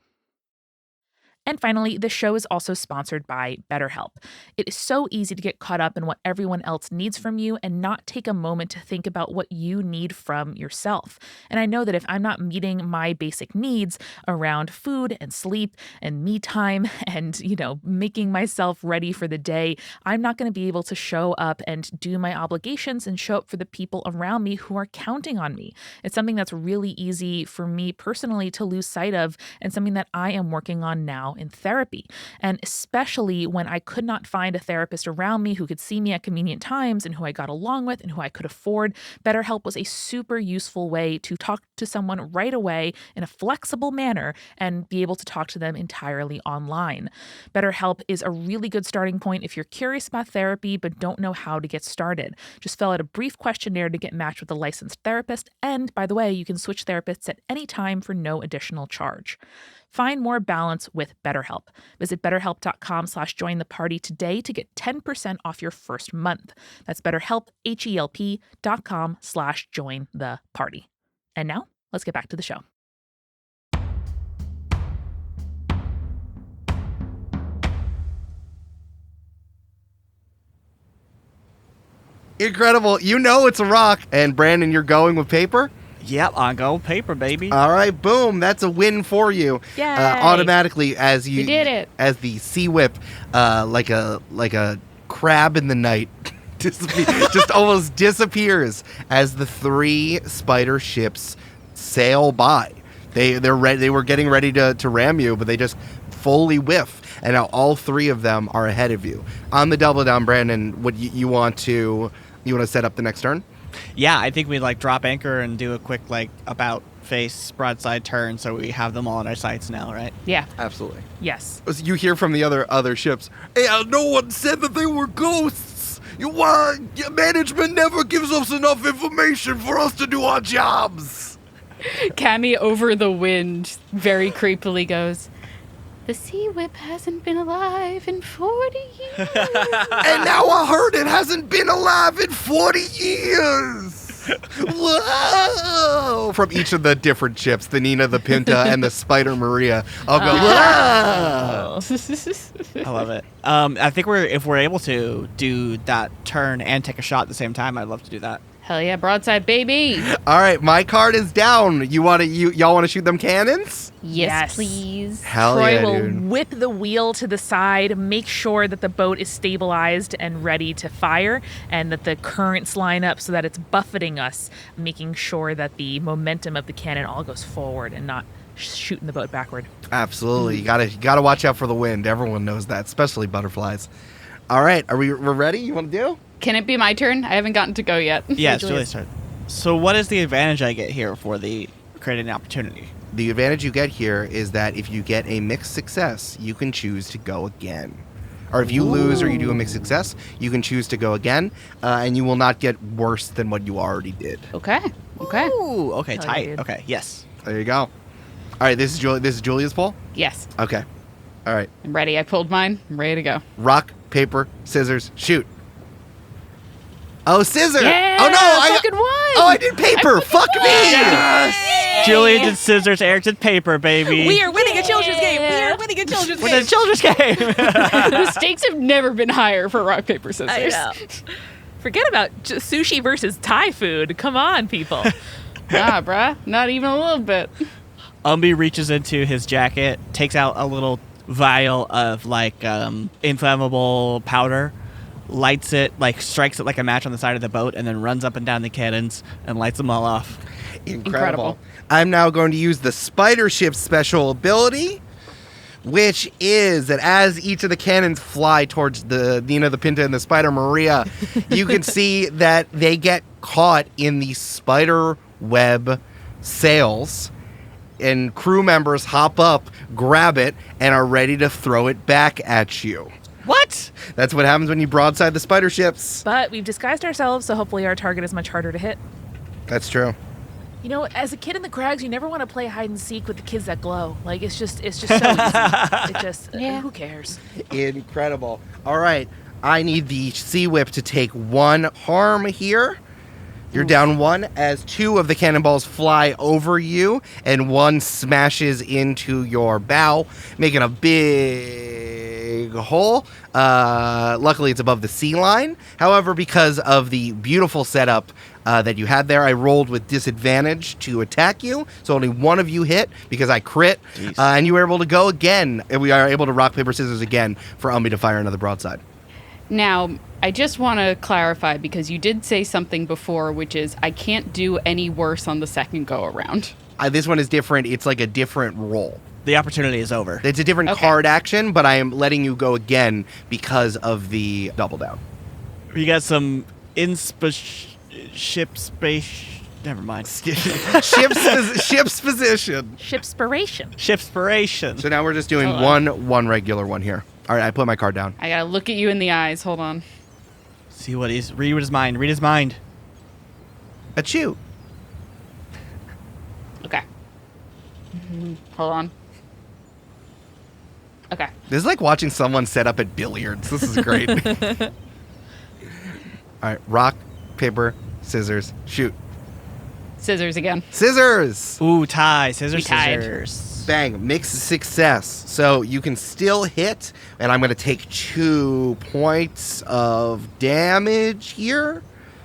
And finally, the show is also sponsored by BetterHelp. It is so easy to get caught up in what everyone else needs from you and not take a moment to think about what you need from yourself. And I know that if I'm not meeting my basic needs around food and sleep and me time and, making myself ready for the day, I'm not going to be able to show up and do my obligations and show up for the people around me who are counting on me. It's something that's really easy for me personally to lose sight of, and something that I am working on now in therapy. And especially when I could not find a therapist around me who could see me at convenient times and who I got along with and who I could afford, BetterHelp was a super useful way to talk to someone right away in a flexible manner and be able to talk to them entirely online. BetterHelp is a really good starting point if you're curious about therapy but don't know how to get started. Just fill out a brief questionnaire to get matched with a licensed therapist, and by the way, you can switch therapists at any time for no additional charge. Find more balance with BetterHelp. Visit betterhelp.com/jointheparty today to get 10% off your first month. That's BetterHelp, HELP.com/jointheparty. And now, let's get back to the show. Incredible. It's a rock. And Brandon, you're going with paper? Yep, on go paper, baby. All right, boom. That's a win for you. Yay. Automatically, as you did it. As the sea whip, like a crab in the night, just almost disappears as the 3 spider ships sail by. They were getting ready to ram you, but they just fully whiff, and now all 3 of them are ahead of you. On the double down, Brandon, what you want to set up the next turn? Yeah, I think we drop anchor and do a quick about face broadside turn, so we have them all in our sights now, right? Yeah. Absolutely. Yes. You hear from the other ships. Hey, no one said that they were ghosts. Management never gives us enough information for us to do our jobs. Cammy over the wind very creepily goes, "The sea whip hasn't been alive in 40 years." And now I heard it hasn't been alive in 40 years. Whoa! From each of the different ships, the Nina, the Pinta, and the Spider Maria. I'll go, whoa! I love it. I think if we're able to do that turn and take a shot at the same time, I'd love to do that. Hell yeah, broadside, baby. All right, my card is down. Y'all want to shoot them cannons? Yes, please. Hell Troy yeah, will dude. whip the wheel to the side, make sure that the boat is stabilized and ready to fire, and that the currents line up so that it's buffeting us, making sure that the momentum of the cannon all goes forward and not shooting the boat backward. Absolutely. You gotta watch out for the wind. Everyone knows that, especially butterflies. All right, we're ready? You want to do? Can it be my turn? I haven't gotten to go yet. Yeah, it's Julia's turn. So what is the advantage I get here for the creating an opportunity? The advantage you get here is that if you get a mixed success, you can choose to go again. Or if you lose or you do a mixed success, you can choose to go again, and you will not get worse than what you already did. Okay. Ooh, okay, Hell yeah, tight. dude. Okay, yes. There you go. All right, this is Julia's poll? Yes. Okay. All right. I'm ready. I pulled mine. I'm ready to go. Rock, paper, scissors, shoot. Oh, scissor! Yeah, oh no! fucking won! Oh, I did paper! Fuck me! Yes! Julia did scissors, Eric did paper, baby. We are winning a children's game. We are winning a children's We're game. in a children's game. The stakes have never been higher for rock, paper, scissors. I know. Forget about sushi versus Thai food. Come on, people. Nah, bruh. Not even a little bit. Umbi reaches into his jacket, takes out a little vial of inflammable powder, lights it, strikes it like a match on the side of the boat, and then runs up and down the cannons and lights them all off. Incredible. I'm now going to use the spider ship special ability, which is that as each of the cannons fly towards the Nina, the Pinta, and the Spider Maria, you can see that they get caught in the spider web sails, and crew members hop up, grab it, and are ready to throw it back at you. What? That's what happens when you broadside the spider ships. But we've disguised ourselves, so hopefully our target is much harder to hit. That's true. As a kid in the crags, you never want to play hide and seek with the kids that glow. It's just so easy. It just, who cares? Incredible. All right, I need the Sea Whip to take 1 harm here. You're down 1 as 2 of the cannonballs fly over you and 1 smashes into your bow, making a big hole. Luckily, it's above the sea line. However, because of the beautiful setup that you had there, I rolled with disadvantage to attack you. So only 1 of you hit because I crit. And you were able to go again. And we are able to rock, paper, scissors again for Umbi to fire another broadside. Now, I just want to clarify because you did say something before, which is I can't do any worse on the second go around. This one is different. It's like a different roll. The opportunity is over. It's a different card action, but I am letting you go again because of the double down. We got some ship space. Never mind. Ship's position. Shipspiration. Shipspiration. So now we're just doing one regular one here. All right, I put my card down. I gotta look at you in the eyes. Hold on. See what he's... Read his mind. Read his mind. A chew. Okay. Hold on. Okay. This is like watching someone set up at billiards. This is great. All right, rock, paper, scissors, shoot. Scissors again. Scissors! Ooh, tie. Scissors, We tied. scissors. Bang, mixed success. So you can still hit, and I'm going to take 2 points of damage here.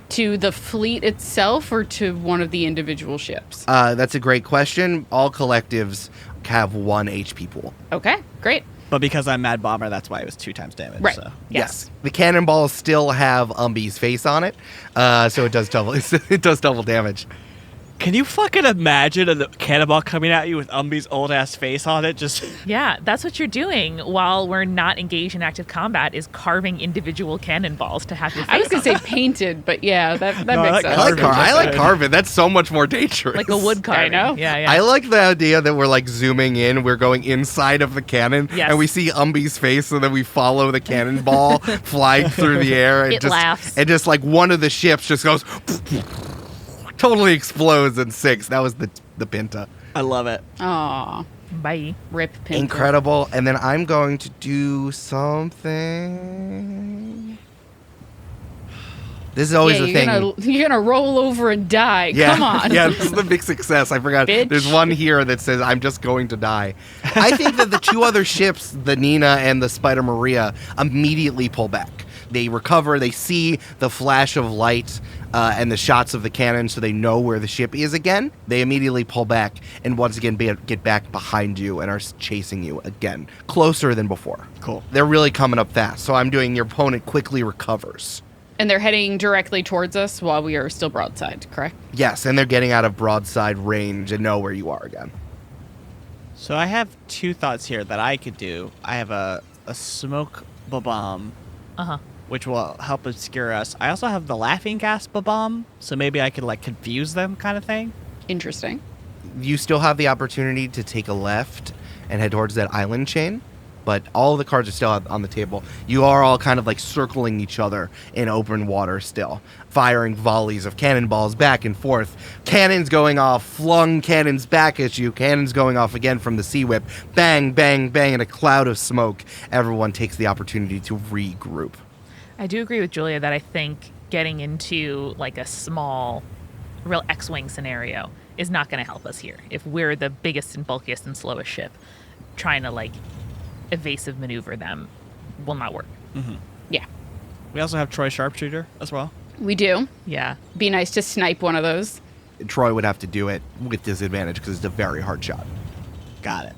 To the fleet itself or to one of the individual ships? That's a great question. All collectives have 1 HP pool. Okay, great. But because I'm Mad Bomber, that's why it was 2 times damage. Right. So. Yes. The cannonballs still have Umbi's face on it, so it does double. It does double damage. Can you fucking imagine a cannonball coming at you with Umbi's old ass face on it? Just Yeah, that's what you're doing while we're not engaged in active combat is carving individual cannonballs to have your face I was going to on say painted, but yeah, that No, I makes like sense. carving. I like carving. That's so much more dangerous. like a wood carving. know. Yeah, yeah. I like the idea that we're like zooming in, we're going inside of the cannon, Yes. and we see Umbi's face, and then we follow the cannonball flying through the air. And It just, laughs. And just like one of the ships just goes, totally explodes and sinks. That was the Pinta. I love it. Aw, Bye. rip Pinta. Incredible. And then I'm going to do something. This is always the thing. You're gonna roll over and die. Yeah. Come on. Yeah, this is the big success. I forgot. Bitch. There's one here that says, I'm just going to die. I think that the 2 other ships, the Nina and the Spider Maria, immediately pull back. They recover. They see the flash of light and the shots of the cannon, so they know where the ship is again. They immediately pull back and once again get back behind you and are chasing you again, closer than before. Cool. They're really coming up fast. So I'm doing your opponent quickly recovers. And they're heading directly towards us while we are still broadside, correct? Yes, and they're getting out of broadside range and know where you are again. So I have 2 thoughts here that I could do. I have a smoke bomb, Uh-huh. which will help obscure us. I also have the laughing gas bomb, so maybe I could like confuse them, kind of thing. Interesting. You still have the opportunity to take a left and head towards that island chain, but all the cards are still on the table. You are all kind of like circling each other in open water still, firing volleys of cannonballs back and forth. Cannons going off, flung cannons back at you, cannons going off again from the sea whip. Bang, bang, bang, in a cloud of smoke. Everyone takes the opportunity to regroup. I do agree with Julia that I think getting into like a small, real X-Wing scenario is not going to help us here. If we're the biggest and bulkiest and slowest ship, trying to like evasive maneuver them will not work. Yeah, We also have Troy Sharpshooter as well. we do. Yeah. Be nice to snipe one of those. Troy would have to do it with disadvantage because it's a very hard shot. Got it.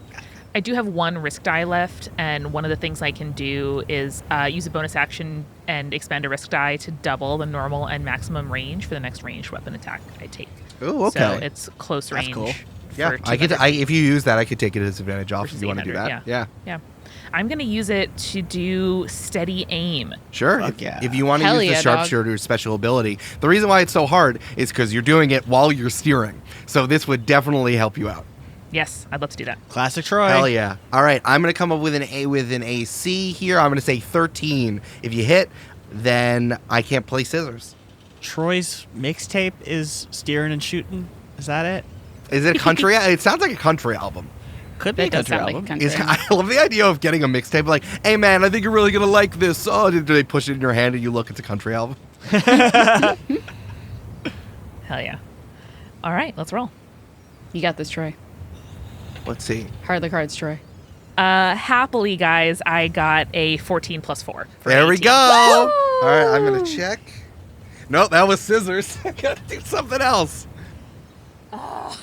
I do have 1 risk die left, and one of the things I can do is use a bonus action and expend a risk die to double the normal and maximum range for the next ranged weapon attack I take. Ooh, okay. So it's close That's range. cool. Yeah, for I could. 200. If you use that, I could take it as advantage off Versus if you want to do 800, that. Yeah. Yeah. I'm going to use it to do steady aim. Sure. Fuck yeah. If you want to Hell use the yeah, dog. sharpshooter's special ability, the reason why it's so hard is because you're doing it while you're steering. So this would definitely help you out. Yes, I'd love to do that. Classic Troy. Hell yeah! All right, I'm gonna come up with an AC here. I'm gonna say 13. If you hit, then I can't play scissors. Troy's mixtape is steering and shooting. Is that it? Is it a country? It sounds like a country album. Could be That a does country sound like a album. country. I love the idea of getting a mixtape. Like, hey man, I think you're really gonna like this. Oh, do they push it in your hand and you look? It's a country album. Hell yeah. All right, let's roll. You got this, Troy. Let's see. Hard the cards, Troy. Happily, guys, I got a 14 plus 4. For There we 18. go. All right, I'm going to check. Nope, that was scissors. I got to do something else. All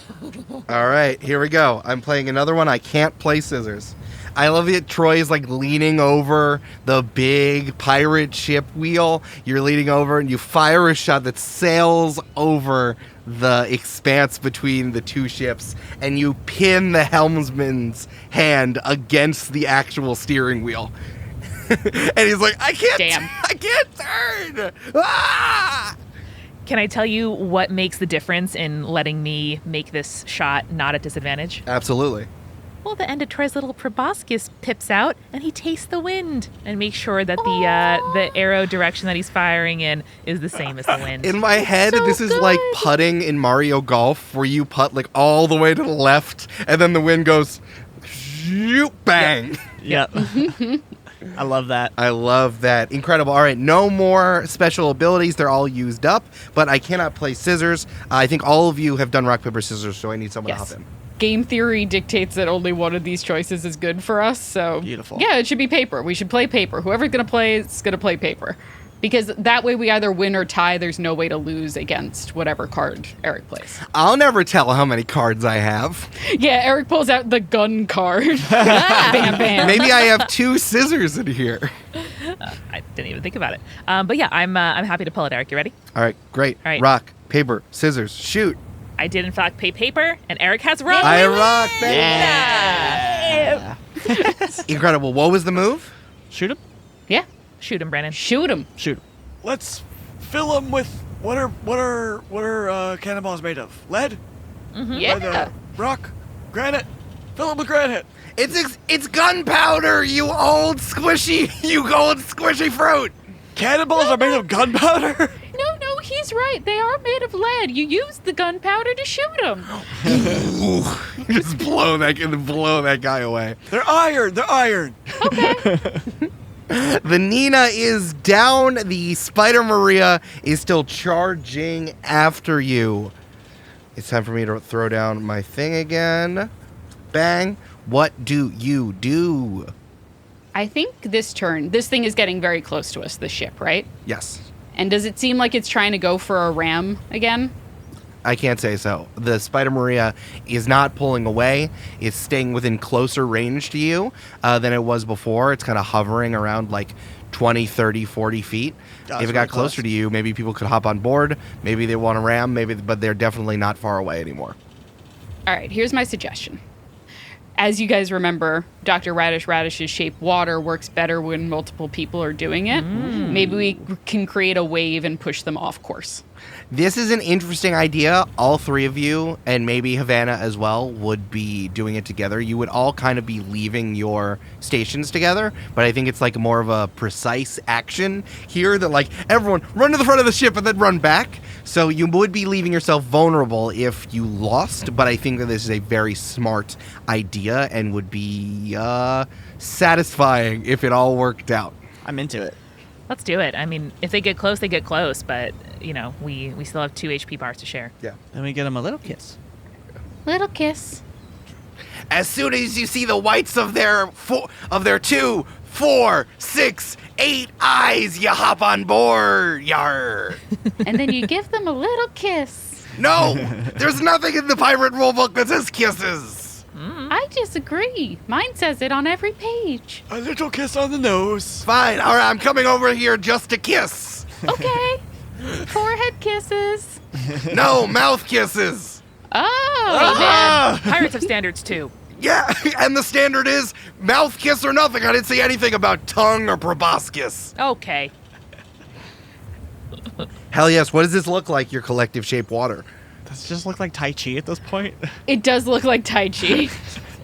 right, here we go. I'm playing another one. I can't play scissors. I love it. Troy's like leaning over the big pirate ship wheel. You're leaning over and you fire a shot that sails over the expanse between the two ships, and you pin the helmsman's hand against the actual steering wheel. And he's like, I can't turn. Ah! Can I tell you what makes the difference in letting me make this shot not at disadvantage? Absolutely. Well, the end of Troy's little proboscis pips out, and he tastes the wind and makes sure that the arrow direction that he's firing in is the same as the wind. In my head, So this is good. like putting in Mario Golf, where you putt like all the way to the left, and then the wind goes, shoot, bang. Yep. I love that. I love that. Incredible. All right, no more special abilities. They're all used up, but I cannot play scissors. I think all of you have done rock, paper, scissors, so I need someone Yes. to hop in. Game theory dictates that only one of these choices is good for us, so... Beautiful. Yeah, it should be paper. We should play paper. Whoever's going to play is going to play paper. Because that way we either win or tie. There's no way to lose against whatever card Eric plays. I'll never tell how many cards I have. Yeah, Eric pulls out the gun card. Bam, bam. Maybe I have 2 scissors in here. I didn't even think about it. But yeah, I'm happy to pull it, Eric. You ready? All right, great. All right. Rock, paper, scissors, shoot. I did, in fact, pay paper, and Eric has rock. I rock, baby. Yeah. Incredible. What was the move? Shoot him. Yeah, Shoot him, Brandon. shoot him. Shoot him. Let's fill them with what are cannonballs made of? Lead? Yeah. Lead, rock? Granite? Fill them with granite. It's gunpowder, you old squishy fruit. Cannonballs are made of gunpowder? No, he's right. They are made of lead. You use the gunpowder to shoot them. Just blow that guy away. They're iron. The Nina is down. The Spider Maria is still charging after you. It's time for me to throw down my thing again. Bang. What do you do? I think this turn, this thing is getting very close to us, the ship, right? Yes. And does it seem like it's trying to go for a ram again? I can't say so. The Spider Maria is not pulling away. It's staying within closer range to you than it was before. It's kind of hovering around like 20, 30, 40 feet. Oh, If it got closer to you, maybe people could hop on board. Maybe they want to ram, but they're definitely not far away anymore. All right, here's my suggestion. As you guys remember, Dr. Radish's shape water works better when multiple people are doing it. Maybe we can create a wave and push them off course. This is an interesting idea. All 3 of you, and maybe Havana as well, would be doing it together. You would all kind of be leaving your stations together, but I think it's like more of a precise action here that like everyone run to the front of the ship and then run back. So you would be leaving yourself vulnerable if you lost, but I think that this is a very smart idea and would be satisfying if it all worked out. I'm into it. Let's do it. I mean, if they get close, they get close, but, you know, we still have 2 HP bars to share. Yeah. Then we get him a little kiss. Little kiss. As soon as you see the whites of their 2, 4, 6, 8 eyes, you hop on board. Yar. And then you give them a little kiss. No, there's nothing in the pirate rulebook that says kisses. I disagree. Mine says it on every page. A little kiss on the nose. Fine. All right, I'm coming over here just to kiss. Okay. Forehead kisses. No, mouth kisses. Oh, Man, pirates have standards too. Yeah, and the standard is mouth kiss or nothing. I didn't see anything about tongue or proboscis. Okay. Hell yes. What does this look like, your collective shape water? Does it just look like Tai Chi at this point? it does look like Tai Chi.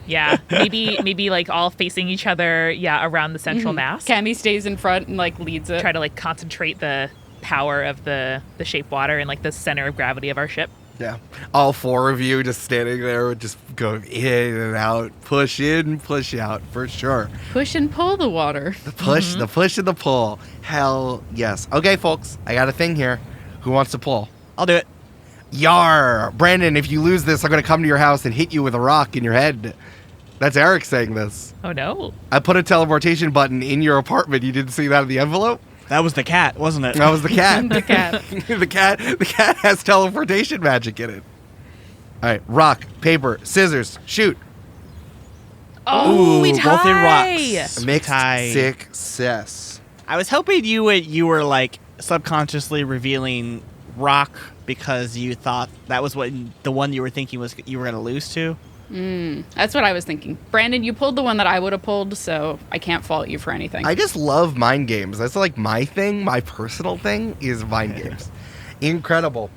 Yeah, maybe like all facing each other, around the central mass. Cammy stays in front and like leads it. Try to like concentrate the power of the shape water in like the center of gravity of our ship. Yeah. All 4 of you just standing there, just going in and out, push in, push out, for sure. Push and pull the water. The push, the push and the pull. Hell yes. Okay, folks, I got a thing here. Who wants to pull? I'll do it. Yar! Brandon, if you lose this, I'm going to come to your house and hit you with a rock in your head. That's Eric saying this. Oh no. I put a teleportation button in your apartment. You didn't see that in the envelope? That was the cat, wasn't it? That was the cat. The cat. the cat has teleportation magic in it. All right, rock, paper, scissors, shoot. Oh, we both in tie. rocks. Mixed Tie. success. I was hoping you were like subconsciously revealing rock because you thought that was what the one you were thinking was you were going to lose to. That's what I was thinking. Brandon, you pulled the one that I would have pulled, so I can't fault you for anything. I just love mind games. That's like my thing. My personal thing is mind games. Incredible.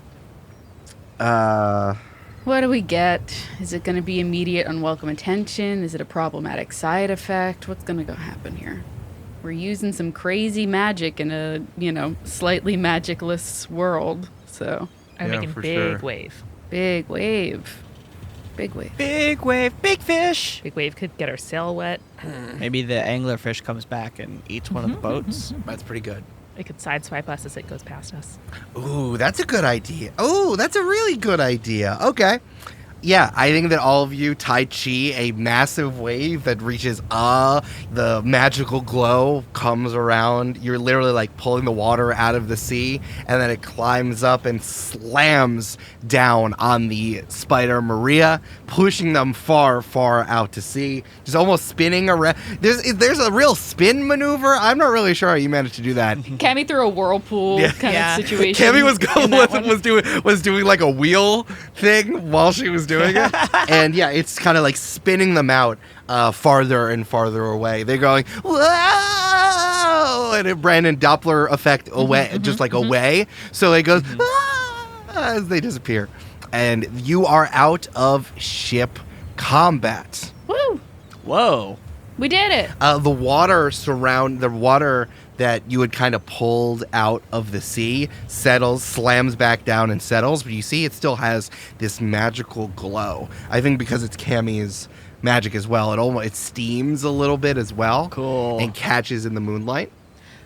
What do we get? Is it going to be immediate unwelcome attention? Is it a problematic side effect? What's going to go happen here? We're using some crazy magic in a, slightly magicless world. So, I'm Yeah, making for big sure. wave. big wave. Big wave. Big wave, big fish. Big wave could get our sail wet. Maybe the anglerfish comes back and eats one of the boats. That's pretty good. It could sideswipe us as it goes past us. Ooh, that's a good idea. Ooh, that's a really good idea. Okay. Yeah, I think that all of you Tai Chi, a massive wave that reaches the magical glow comes around. You're literally like pulling the water out of the sea, and then it climbs up and slams down on the Spider Maria, pushing them far, far out to sea. Just almost spinning around. There's a real spin maneuver. I'm not really sure how you managed to do that. Cammy threw a whirlpool kind Yeah. of situation. Cammy was doing like a wheel thing while she was doing it, and yeah, it's kind of like spinning them out farther and farther away. They're going whoa, and a Brandon Doppler effect away, just like away. So it goes as they disappear, and you are out of ship combat. Woo! Whoa. We did it. The water that you had kind of pulled out of the sea settles, slams back down and settles, but you see it still has this magical glow. I think because it's Cammy's magic as well, it steams a little bit as well. Cool. And catches in the moonlight.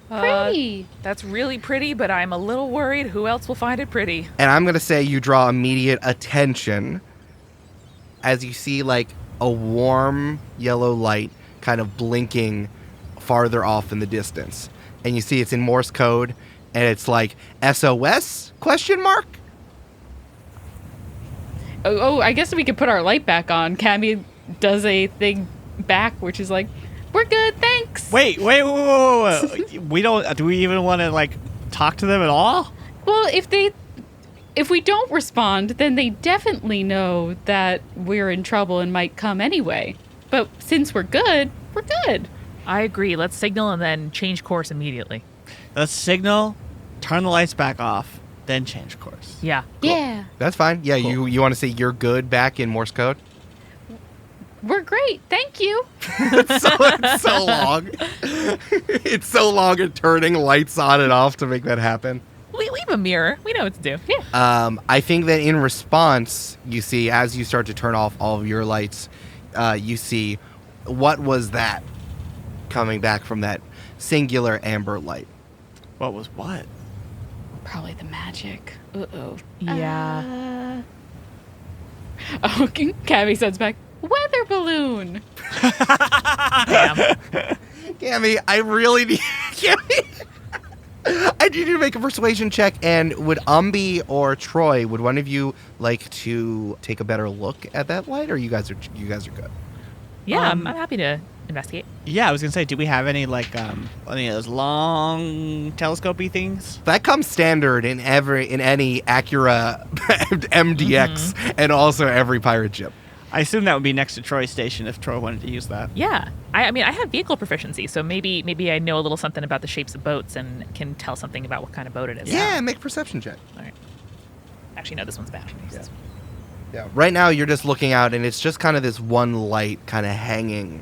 Pretty. That's really pretty, but I'm a little worried. Who else will find it pretty? And I'm going to say you draw immediate attention as you see like a warm yellow light kind of blinking farther off in the distance. And you see it's in Morse code, and it's like SOS question mark. Oh, I guess we could put our light back on. Cammy does a thing back, which is like, we're good, thanks. Wait. We don't. Do we even want to like talk to them at all? Well, if we don't respond, then they definitely know that we're in trouble and might come anyway. But since we're good, we're good. I agree. Let's signal and then change course immediately. Let's signal, turn the lights back off, then change course. Yeah. Yeah, That's fine. Yeah, Cool. you want to say you're good back in Morse code? we're great. Thank you. It's so long. It's so long at turning lights on and off to make that happen. We have a mirror. We know what to do. Yeah. I think that in response, you see, as you start to turn off all of your lights, you see, what was that coming back from that singular amber light? What was what? Probably the magic. Uh-oh. Yeah. Oh, Cammy sends back, weather balloon. Damn. Cammy, I really need... Cammy, I need you to make a persuasion check, and would Umbi or Troy, would one of you like to take a better look at that light, or you guys are good? Yeah, I'm happy to investigate. Yeah, I was gonna say, do we have any like any of those long telescopy things? That comes standard in any Acura MDX and also every pirate ship. I assume that would be next to Troy's station if Troy wanted to use that. Yeah. I mean, I have vehicle proficiency, so maybe I know a little something about the shapes of boats and can tell something about what kind of boat it is. Yeah, make a perception check. All right. Actually, no, this one's bad. Yeah. Right now you're just looking out, and it's just kind of this one light kind of hanging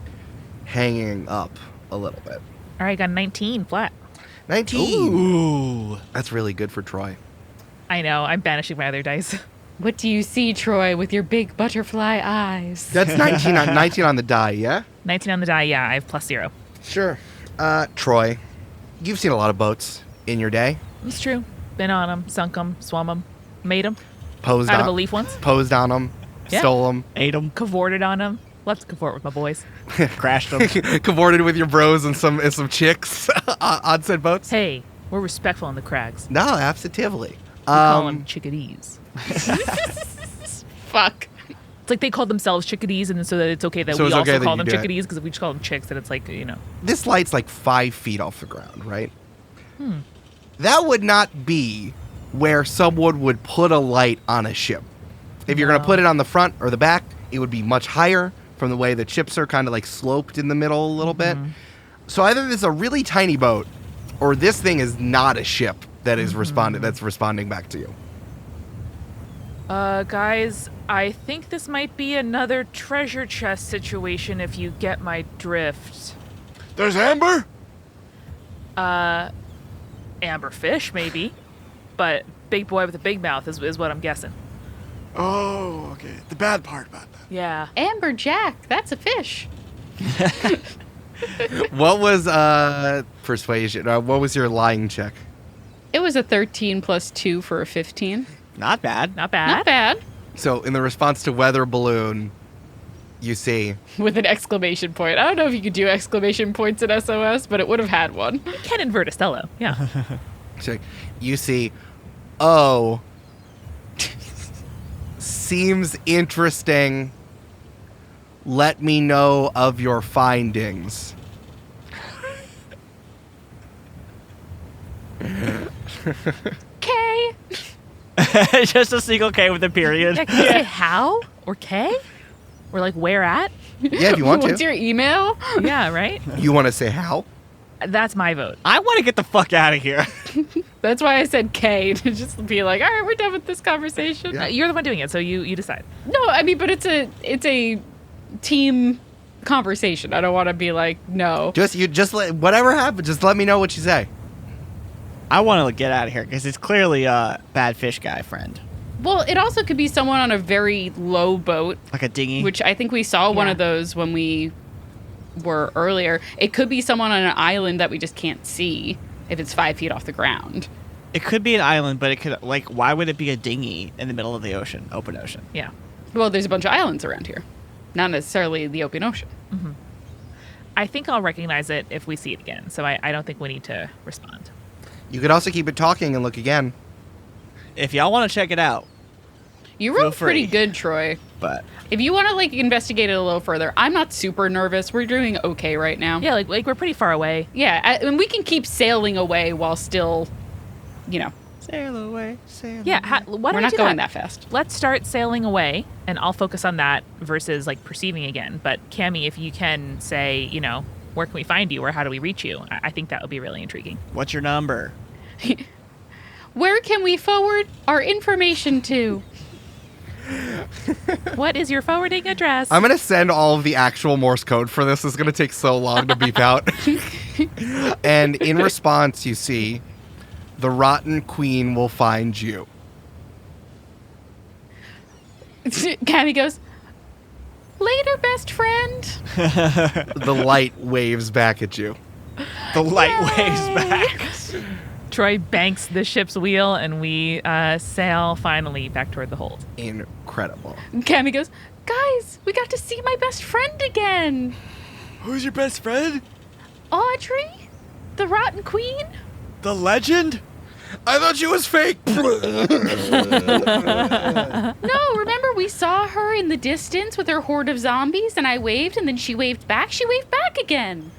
up a little bit. All right, got 19 flat. 19. Ooh. That's really good for Troy. I know. I'm banishing my other dice. What do you see, Troy, with your big butterfly eyes? That's 19 on the die, yeah? 19 on the die. Yeah, I have +0. Sure. Troy, you've seen a lot of boats in your day. It's true. Been on them, sunk them, swum them, made them. Posed Out on, of a leaf once. Posed on them. Yeah. Stole them. Ate them. Cavorted on him. Love to cavort with my boys. Crashed them. Cavorted with your bros and some chicks on said boats. Hey, we're respectful on the crags. No, absolutely. We call them chickadees. Fuck. It's like they call themselves chickadees, and so that it's okay that So we it's also okay that call you them do it. chickadees, because if we just call them chicks, then it's like, This light's like 5 feet off the ground, right? That would not be where someone would put a light on a ship. If you're going to put it on the front or the back, it would be much higher from the way the chips are kind of like sloped in the middle a little bit. So either this is a really tiny boat or this thing is not a ship that is responding back to you. Guys, I think this might be another treasure chest situation if you get my drift. There's Amber? Amberfish, maybe. But big boy with a big mouth is what I'm guessing. Oh, okay. The bad part about that. Yeah. Amberjack, that's a fish. What was persuasion? What was your lying check? It was a 13 plus 2 for a 15. Not bad. Not bad. Not bad. So in the response to weather balloon, you see With an exclamation point. I don't know if you could do exclamation points in SOS, but it would have had one. Ken and Verda Stello. Yeah. check. You see, oh, seems interesting. Let me know of your findings. K. Just a single K with a period. Yeah, can you say how or K? Or like where at? Yeah, if you want What's to. your email? Yeah, right? You want to say how? That's my vote. I want to get the fuck out of here. That's why I said K, to just be like, all right, we're done with this conversation. Yeah. You're the one doing it, so you decide. No, I mean, but it's a team conversation. I don't want to be like, no. Just let whatever happens. Just let me know what you say. I want to get out of here because it's clearly a bad fish guy friend. Well, it also could be someone on a very low boat, Like a dinghy. which I think we saw one Yeah. of those when we were earlier. It could be someone on an island that we just can't see if it's 5 feet off the ground. It could be an island, but it could, like, why would it be a dinghy in the middle of the ocean, open ocean? Yeah. Well, there's a bunch of islands around here, not necessarily the open ocean. I think I'll recognize it if we see it again, so I don't think we need to respond. You could also keep it talking and look again. If y'all want to check it out, You Feel rolled pretty free. good, Troy. but If you want to like investigate it a little further, I'm not super nervous. We're doing okay right now. Yeah, like we're pretty far away. Yeah, and we can keep sailing away while still, sail away, sail Yeah, away. why don't we're we not do going that? that fast. Let's start sailing away, and I'll focus on that versus like perceiving again. But Cammy, if you can say, where can we find you or how do we reach you? I think that would be really intriguing. What's your number? Where can we forward our information to? What is your forwarding address? I'm gonna send all of the actual Morse code for this. It's gonna take so long to beep out. And in response, you see, the Rotten Queen will find you. Cammy goes, later, best friend. The light waves back at you. The light waves back. Troy banks the ship's wheel, and we sail finally back toward the hold. Incredible. Cammy goes, guys, we got to see my best friend again. Who's your best friend? Audrey, the Rotten Queen. The legend? I thought she was fake. No, remember we saw her in the distance with her horde of zombies, and I waved, and then she waved back. She waved back again.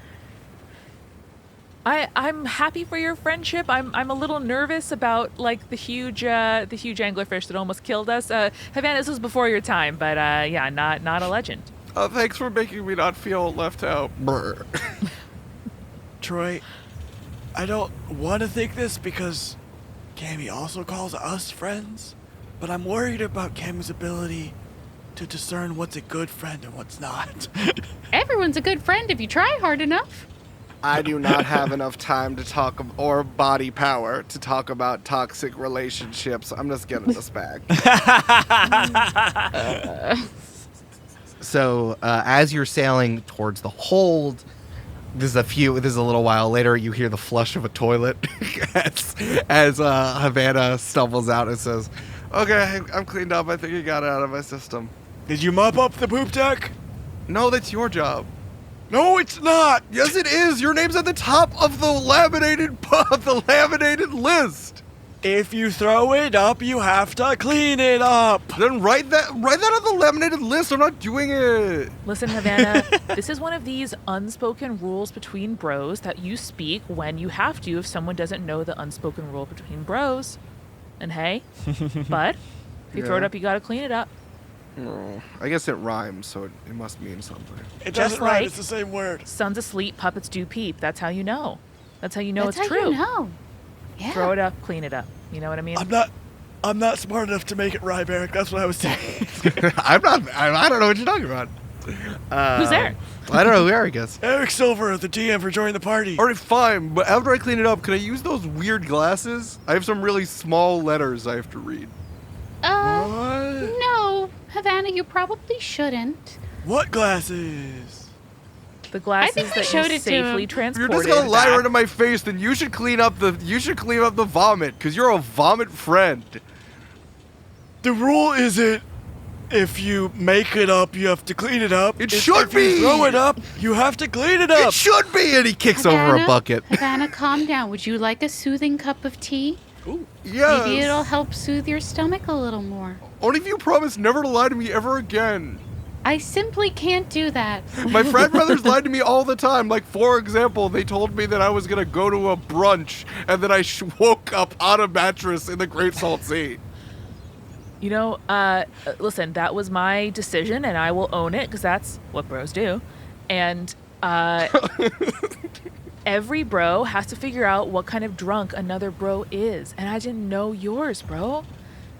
I'm happy for your friendship. I'm a little nervous about like the huge anglerfish that almost killed us. Havana, this was before your time, but yeah, not a legend. Thanks for making me not feel left out. Brr. Troy, I don't want to think this because Cammy also calls us friends, but I'm worried about Cammy's ability to discern what's a good friend and what's not. Everyone's a good friend if you try hard enough. I do not have enough time to talk or body power to talk about toxic relationships. I'm just getting this back. So as you're sailing towards the hold, this is a little while later. You hear the flush of a toilet as Havana stumbles out and says, Okay, I'm cleaned up. I think I got it out of my system. Did you mop up the poop deck? No, that's your job. No, it's not. Yes, it is. Your name's at the top of the laminated list. If you throw it up, you have to clean it up. Then write that on the laminated list. I'm not doing it. Listen, Havana, this is one of these unspoken rules between bros that you speak when you have to if someone doesn't know the unspoken rule between bros. And hey, bud, if you throw it Yeah. up, you gotta clean it up. Oh, I guess it rhymes, so it must mean something. It Just doesn't rhyme. like- It's the same word. Sun's asleep, puppets do peep. That's how you know. That's how you know That's it's how true. you know. Yeah. Throw it up, clean it up. You know what I mean? I'm not smart enough to make it rhyme, Eric. That's what I was saying. I don't know what you're talking about. Who's there? I don't know who Eric is. Eric Silver, the GM, for joining the party. All right, fine. But after I clean it up, can I use those weird glasses? I have some really small letters I have to read. What? No, Havana, you probably shouldn't. What glasses? The glasses think we that showed you it to him. safely If transported. you're just gonna lie back. right in my face, then you should clean up the vomit, because you're a vomit friend. The rule isn't if you make it up, you have to clean it up. It It's should if be. you throw it up, you have to clean it up. It should be, and he kicks over a Havana, bucket. Havana, calm down. Would you like a soothing cup of tea? Yes. Maybe it'll help soothe your stomach a little more. Only if you promise never to lie to me ever again. I simply can't do that. My frat brothers lied to me all the time. Like, for example, they told me that I was going to go to a brunch, and then I woke up on a mattress in the Great Salt Sea. You know, listen, that was my decision, and I will own it because that's what bros do. And every bro has to figure out what kind of drunk another bro is. And I didn't know yours, bro.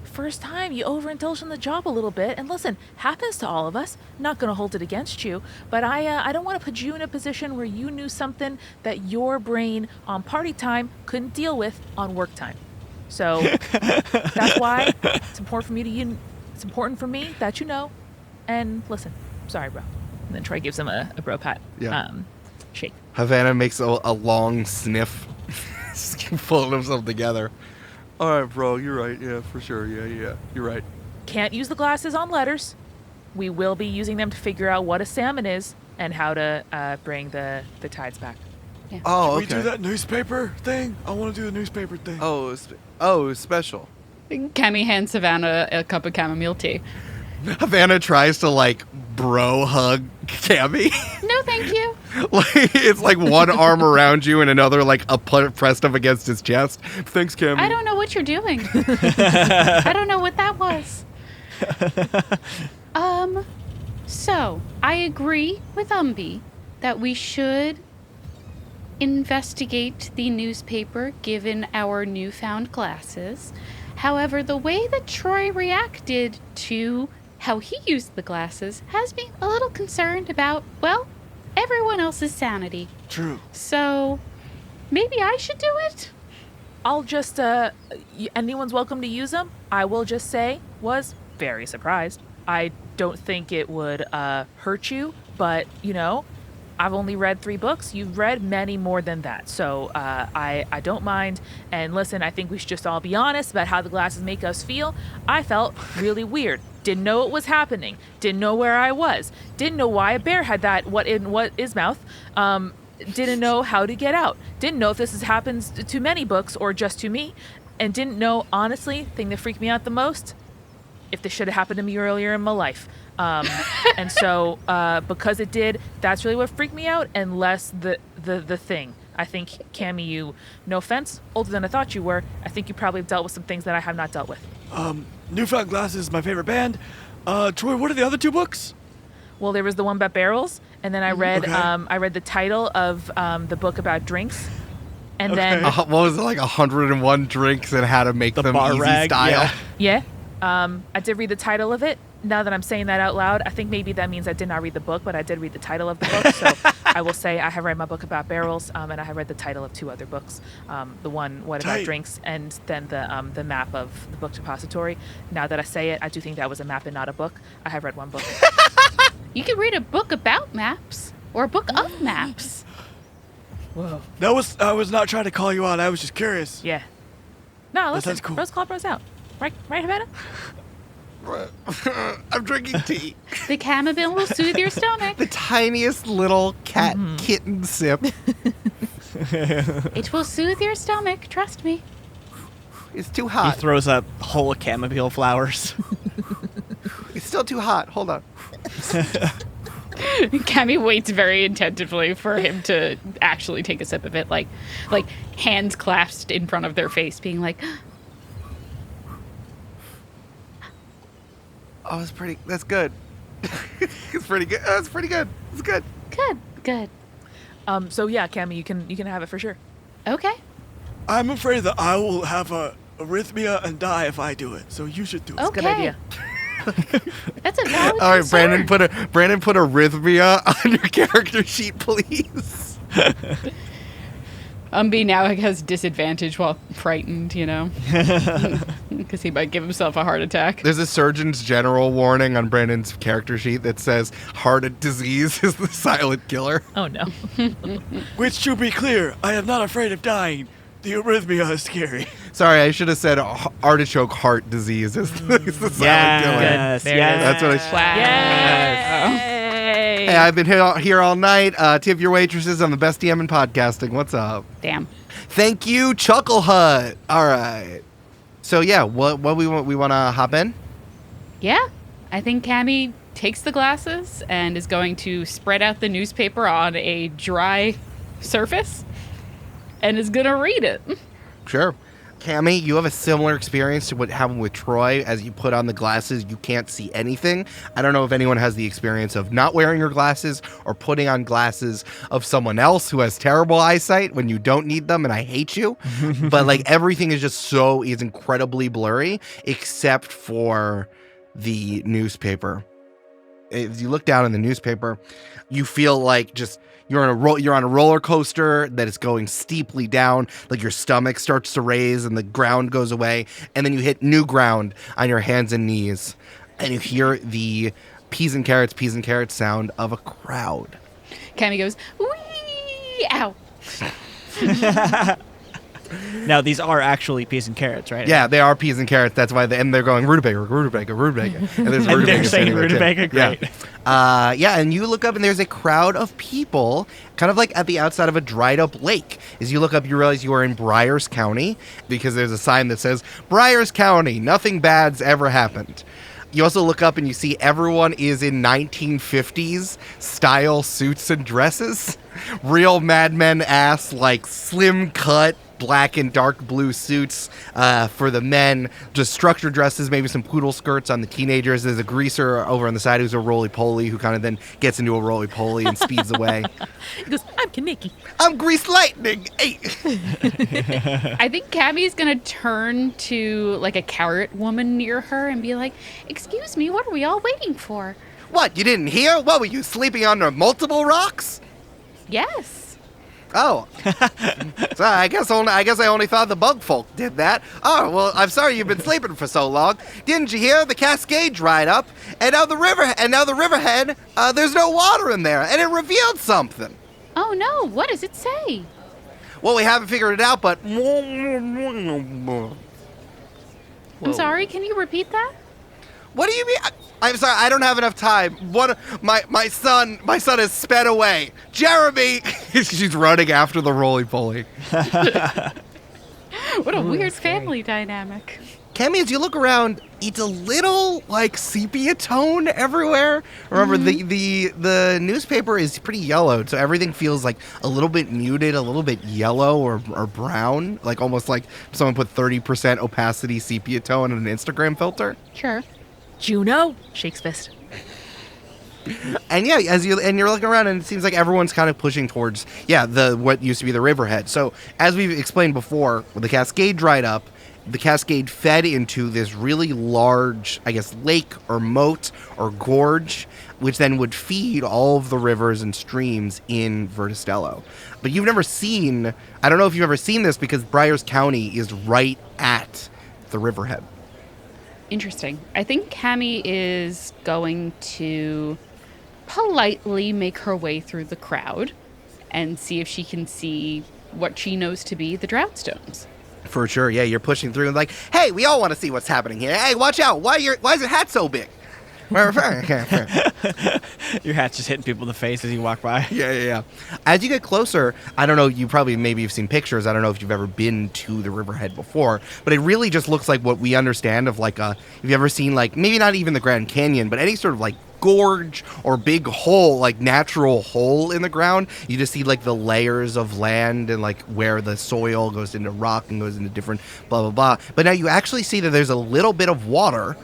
First time, you overindulged on the job a little bit. And listen, happens to all of us. Not going to hold it against you. But I don't want to put you in a position where you knew something that your brain on party time couldn't deal with on work time. So that's why it's important for me it's important for me that you know. And listen, sorry, bro. And then Troy gives him a bro pat. Yeah. Shake. Havana makes a long sniff, pulling himself together. All right, bro, you're right. Yeah, for sure. Yeah, you're right. Can't use the glasses on letters. We will be using them to figure out what a salmon is and how to bring the tides back. Oh, We do that newspaper thing? I want to do the newspaper thing. Oh, special. Cammy hands Savannah a cup of chamomile tea. Havana tries to, like, bro hug Cammy. No, thank you. Like, it's like one arm around you and another, like, pressed up against his chest. Thanks, Cammy. I don't know what you're doing. I don't know what that was. So I agree with Umbi that we should investigate the newspaper given our newfound glasses. However, the way that Troy reacted to how he used the glasses has me a little concerned about, well, everyone else's sanity. True. So maybe I should do it? I'll just, anyone's welcome to use them. I will just say, was very surprised. I don't think it would hurt you, but, you know, I've only read 3 books. You've read many more than that. So I don't mind. And listen, I think we should just all be honest about how the glasses make us feel. I felt really weird. Didn't know what was happening. Didn't know where I was. Didn't know why a bear had that, what in his mouth. Didn't know how to get out. Didn't know if this happens to many books or just to me. And didn't know, honestly, thing that freaked me out the most, if this should have happened to me earlier in my life. And so because it did, that's really what freaked me out, and less the thing. I think, Cammy, you, no offense, older than I thought you were, I think you probably have dealt with some things that I have not dealt with. Newfound Glasses is my favorite band. Troy, what are the other 2 books? Well, there was the one about barrels, and then I read Okay. I read the title of the book about drinks, and then What was it, like 101 drinks and how to make them bar easy rag, style? yeah. I did read the title of it. Now that I'm saying that out loud, I think maybe that means I did not read the book, but I did read the title of the book. So I will say I have read my book about barrels, and I have read the title of 2 other books. The one, What About Tight. Drinks, and then the map of the book Depository. Now that I say it, I do think that was a map and not a book. I have read 1 book. You can read a book about maps or a book of maps. Whoa. I was not trying to call you out. I was just curious. Yeah. No, That listen, sounds cool. bros call bros out. Right, Havana? I'm drinking tea. The chamomile will soothe your stomach. The tiniest little cat kitten sip. It will soothe your stomach. Trust me. It's too He hot. throws up whole chamomile flowers. It's still too hot. Hold on. Cammy waits very attentively for him to actually take a sip of it, like hands clasped in front of their face, being like, Oh, it's pretty. That's good. It's pretty good. That's pretty good. It's good. good. So yeah, Cammy, you can have it for sure. Okay. I'm afraid that I will have a arrhythmia and die if I do it. So you should do it. Okay. Good idea. That's a valid All right, concern. Brandon, put arrhythmia on your character sheet, please. Umbi now has disadvantage while frightened, because he might give himself a heart attack. There's a Surgeon's General warning on Brandon's character sheet that says heart disease is the silent killer. Oh no. Which, to be clear, I am not afraid of dying. The arrhythmia is scary. Sorry, I should have said artichoke heart disease is the silent killer. Yes, There it yes. is. That's what I should. Yay! Hey, I've been here all night. Tip your waitresses. I'm the best DM in podcasting. What's up? Damn. Thank you, Chuckle Hut. All right. So yeah, what we want to hop in? Yeah. I think Cammy takes the glasses and is going to spread out the newspaper on a dry surface and is going to read it. Sure. Cammy, you have a similar experience to what happened with Troy. As you put on the glasses, you can't see anything. I don't know if anyone has the experience of not wearing your glasses or putting on glasses of someone else who has terrible eyesight when you don't need them, and I hate you. But like everything is just is incredibly blurry except for the newspaper. As you look down in the newspaper, you feel like just you're on a roller coaster that is going steeply down, like your stomach starts to raise and the ground goes away, and then you hit new ground on your hands and knees, and you hear the peas and carrots sound of a crowd. Cammy goes, wee, ow. Now, these are actually peas and carrots, right? Yeah, they are peas and carrots. That's why they're going rutabaga. And there's And they're rutabaga saying standing there, too. rutabaga? Great. Yeah, and you look up and there's a crowd of people kind of like at the outside of a dried up lake. As you look up, you realize you are in Briars County because there's a sign that says, Briars County, nothing bad's ever happened. You also look up and you see everyone is in 1950s style suits and dresses. Real Mad Men ass, like slim cut, black and dark blue suits for the men, just structured dresses, maybe some poodle skirts on the teenagers. There's a greaser over on the side who's a roly-poly who kind of then gets into a roly-poly and speeds away. He goes, I'm Kaneki. I'm Grease Lightning! Hey! I think Cammy's going to turn to like a carrot woman near her and be like, excuse me, what are we all waiting for? What, you didn't hear? What, were you sleeping under multiple rocks? Yes. Oh. So I guess I only thought the bug folk did that. Oh, well, I'm sorry you've been sleeping for so long. Didn't you hear? The Cascade dried up, and now the riverhead, there's no water in there, and it revealed something. Oh no, what does it say? Well, we haven't figured it out, but... I'm sorry, can you repeat that? What do you mean? I'm sorry, I don't have enough time. My son has sped away. Jeremy! She's running after the roly-poly. What a weird family dynamic. Cammy, as you look around, it's a little like sepia tone everywhere. Remember, the newspaper is pretty yellowed, so everything feels like a little bit muted, a little bit yellow or brown, like almost like someone put 30% opacity sepia tone in an Instagram filter. Sure. Juno shakes fist. And yeah, you're looking around, and it seems like everyone's kind of pushing towards what used to be the riverhead. So as we've explained before, when the Cascade dried up, the Cascade fed into this really large, I guess, lake or moat or gorge, which then would feed all of the rivers and streams in Verda Stello. But you've never seen, I don't know if you've ever seen this, because Briars County is right at the riverhead. Interesting. I think Cammy is going to politely make her way through the crowd and see if she can see what she knows to be the drought stones. For sure, yeah, you're pushing through and like, hey, we all want to see what's happening here. Hey, watch out! Why is your hat so big? Your hat's just hitting people in the face as you walk by. Yeah. As you get closer, I don't know, maybe you've seen pictures. I don't know if you've ever been to the riverhead before, but it really just looks like what we understand of like have you ever seen like, maybe not even the Grand Canyon, but any sort of like gorge or big hole, like natural hole in the ground. You just see like the layers of land and like where the soil goes into rock and goes into different blah, blah, blah. But now you actually see that there's a little bit of water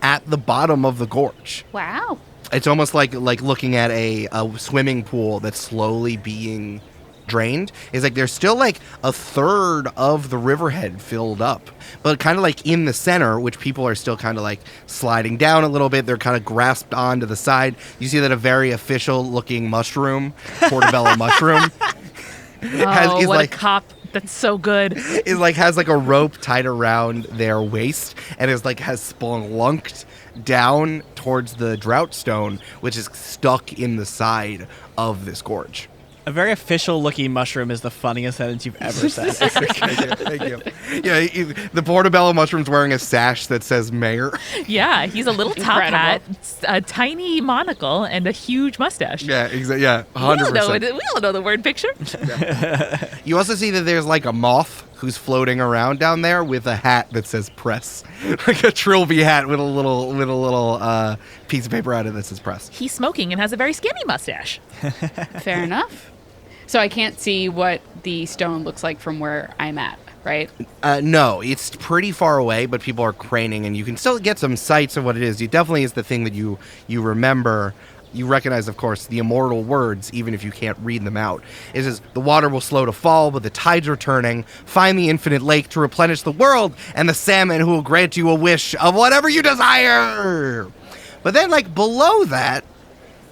at the bottom of the gorge. Wow. It's almost like looking at a swimming pool that's slowly being drained. It's like there's still like a third of the riverhead filled up, but kind of like in the center, which people are still kind of like sliding down a little bit. They're kind of grasped onto the side. You see that a very official looking mushroom, portobello mushroom, What a cop. That's so good. Is like has like a rope tied around their waist and is like has spelunked down towards the drought stone, which is stuck in the side of this gorge. A very official-looking mushroom is the funniest sentence you've ever said. Thank you. Yeah, the portobello mushroom's wearing a sash that says mayor. Yeah, he's a little top hat, Incredible. a tiny monocle, and a huge mustache. Yeah, exactly. Yeah, 100%. We all know the word picture. You also see that there's like a moth who's floating around down there with a hat that says press, like a trilby hat with a little piece of paper on it that says press. He's smoking and has a very skinny mustache. Fair enough. So I can't see what the stone looks like from where I'm at, right? No, it's pretty far away, but people are craning, and you can still get some sights of what it is. It definitely is the thing that you remember. You recognize, of course, the immortal words, even if you can't read them out. It says, the water will slow to fall, but the tides are turning. Find the infinite lake to replenish the world, and the salmon who will grant you a wish of whatever you desire. But then, like, below that,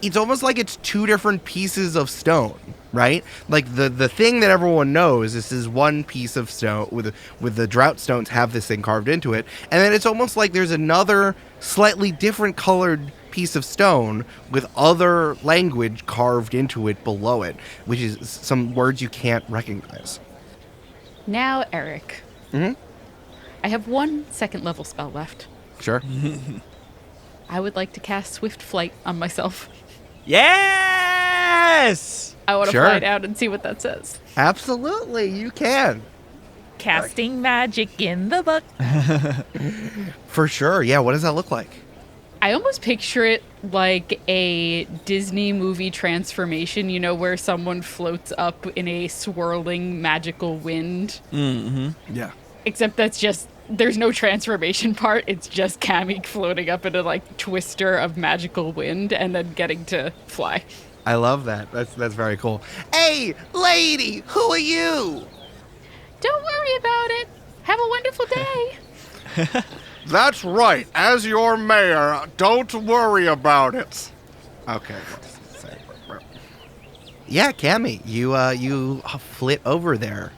it's almost like it's two different pieces of stone, right? Like, the thing that everyone knows, this is one piece of stone, with the drought stones have this thing carved into it, and then it's almost like there's another slightly different colored piece of stone with other language carved into it below it, which is some words you can't recognize. Now, Eric. Mm-hmm. I have 1 second level spell left. Sure. I would like to cast Swift Flight on myself. Yes! I want to Sure. fly down and see what that says. Absolutely, you can. Casting magic in the book. For sure, yeah. What does that look like? I almost picture it like a Disney movie transformation, you know, where someone floats up in a swirling magical wind. Mm-hmm. Yeah. Except that's just, there's no transformation part. It's just Cammy floating up in a like twister of magical wind and then getting to fly. I love that. That's very cool. Hey, lady, who are you? Don't worry about it. Have a wonderful day. That's right. As your mayor, don't worry about it. Okay. Yeah, Cammy, you flit over there.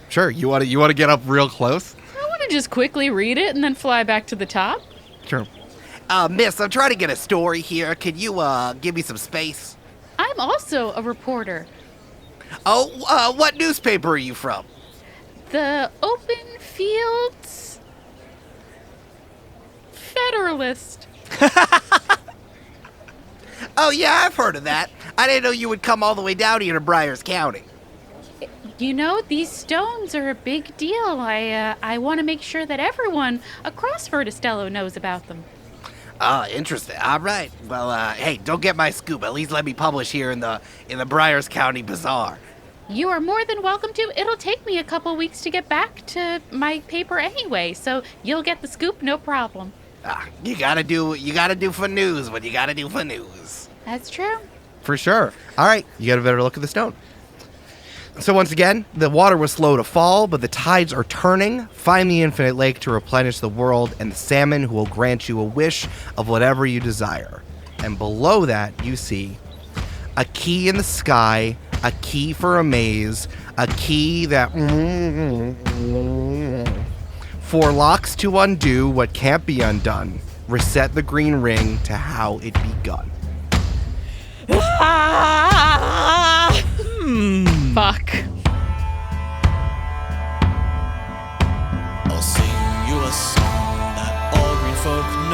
Sure. You want to get up real close? I want to just quickly read it and then fly back to the top. Sure. Miss, I'm trying to get a story here. Can you give me some space? I'm also a reporter. Oh, what newspaper are you from? The Open Fields Federalist. Oh, yeah, I've heard of that. I didn't know you would come all the way down here to Briars County. You know, these stones are a big deal. I want to make sure that everyone across Verda Stello knows about them. Interesting. All right. Well, hey, don't get my scoop. At least let me publish here in the Briars County Bazaar. You are more than welcome to. It'll take me a couple weeks to get back to my paper anyway, so you'll get the scoop, no problem. You gotta do for news what you gotta do for news. That's true. For sure. All right, you got a better look at the stone. So once again, the water was slow to fall, but the tides are turning. Find the infinite lake to replenish the world, and the salmon who will grant you a wish of whatever you desire. And below that, you see a key in the sky, a key for a maze, a key that... 4 locks to undo what can't be undone. Reset the green ring to how it begun. Fuck. folk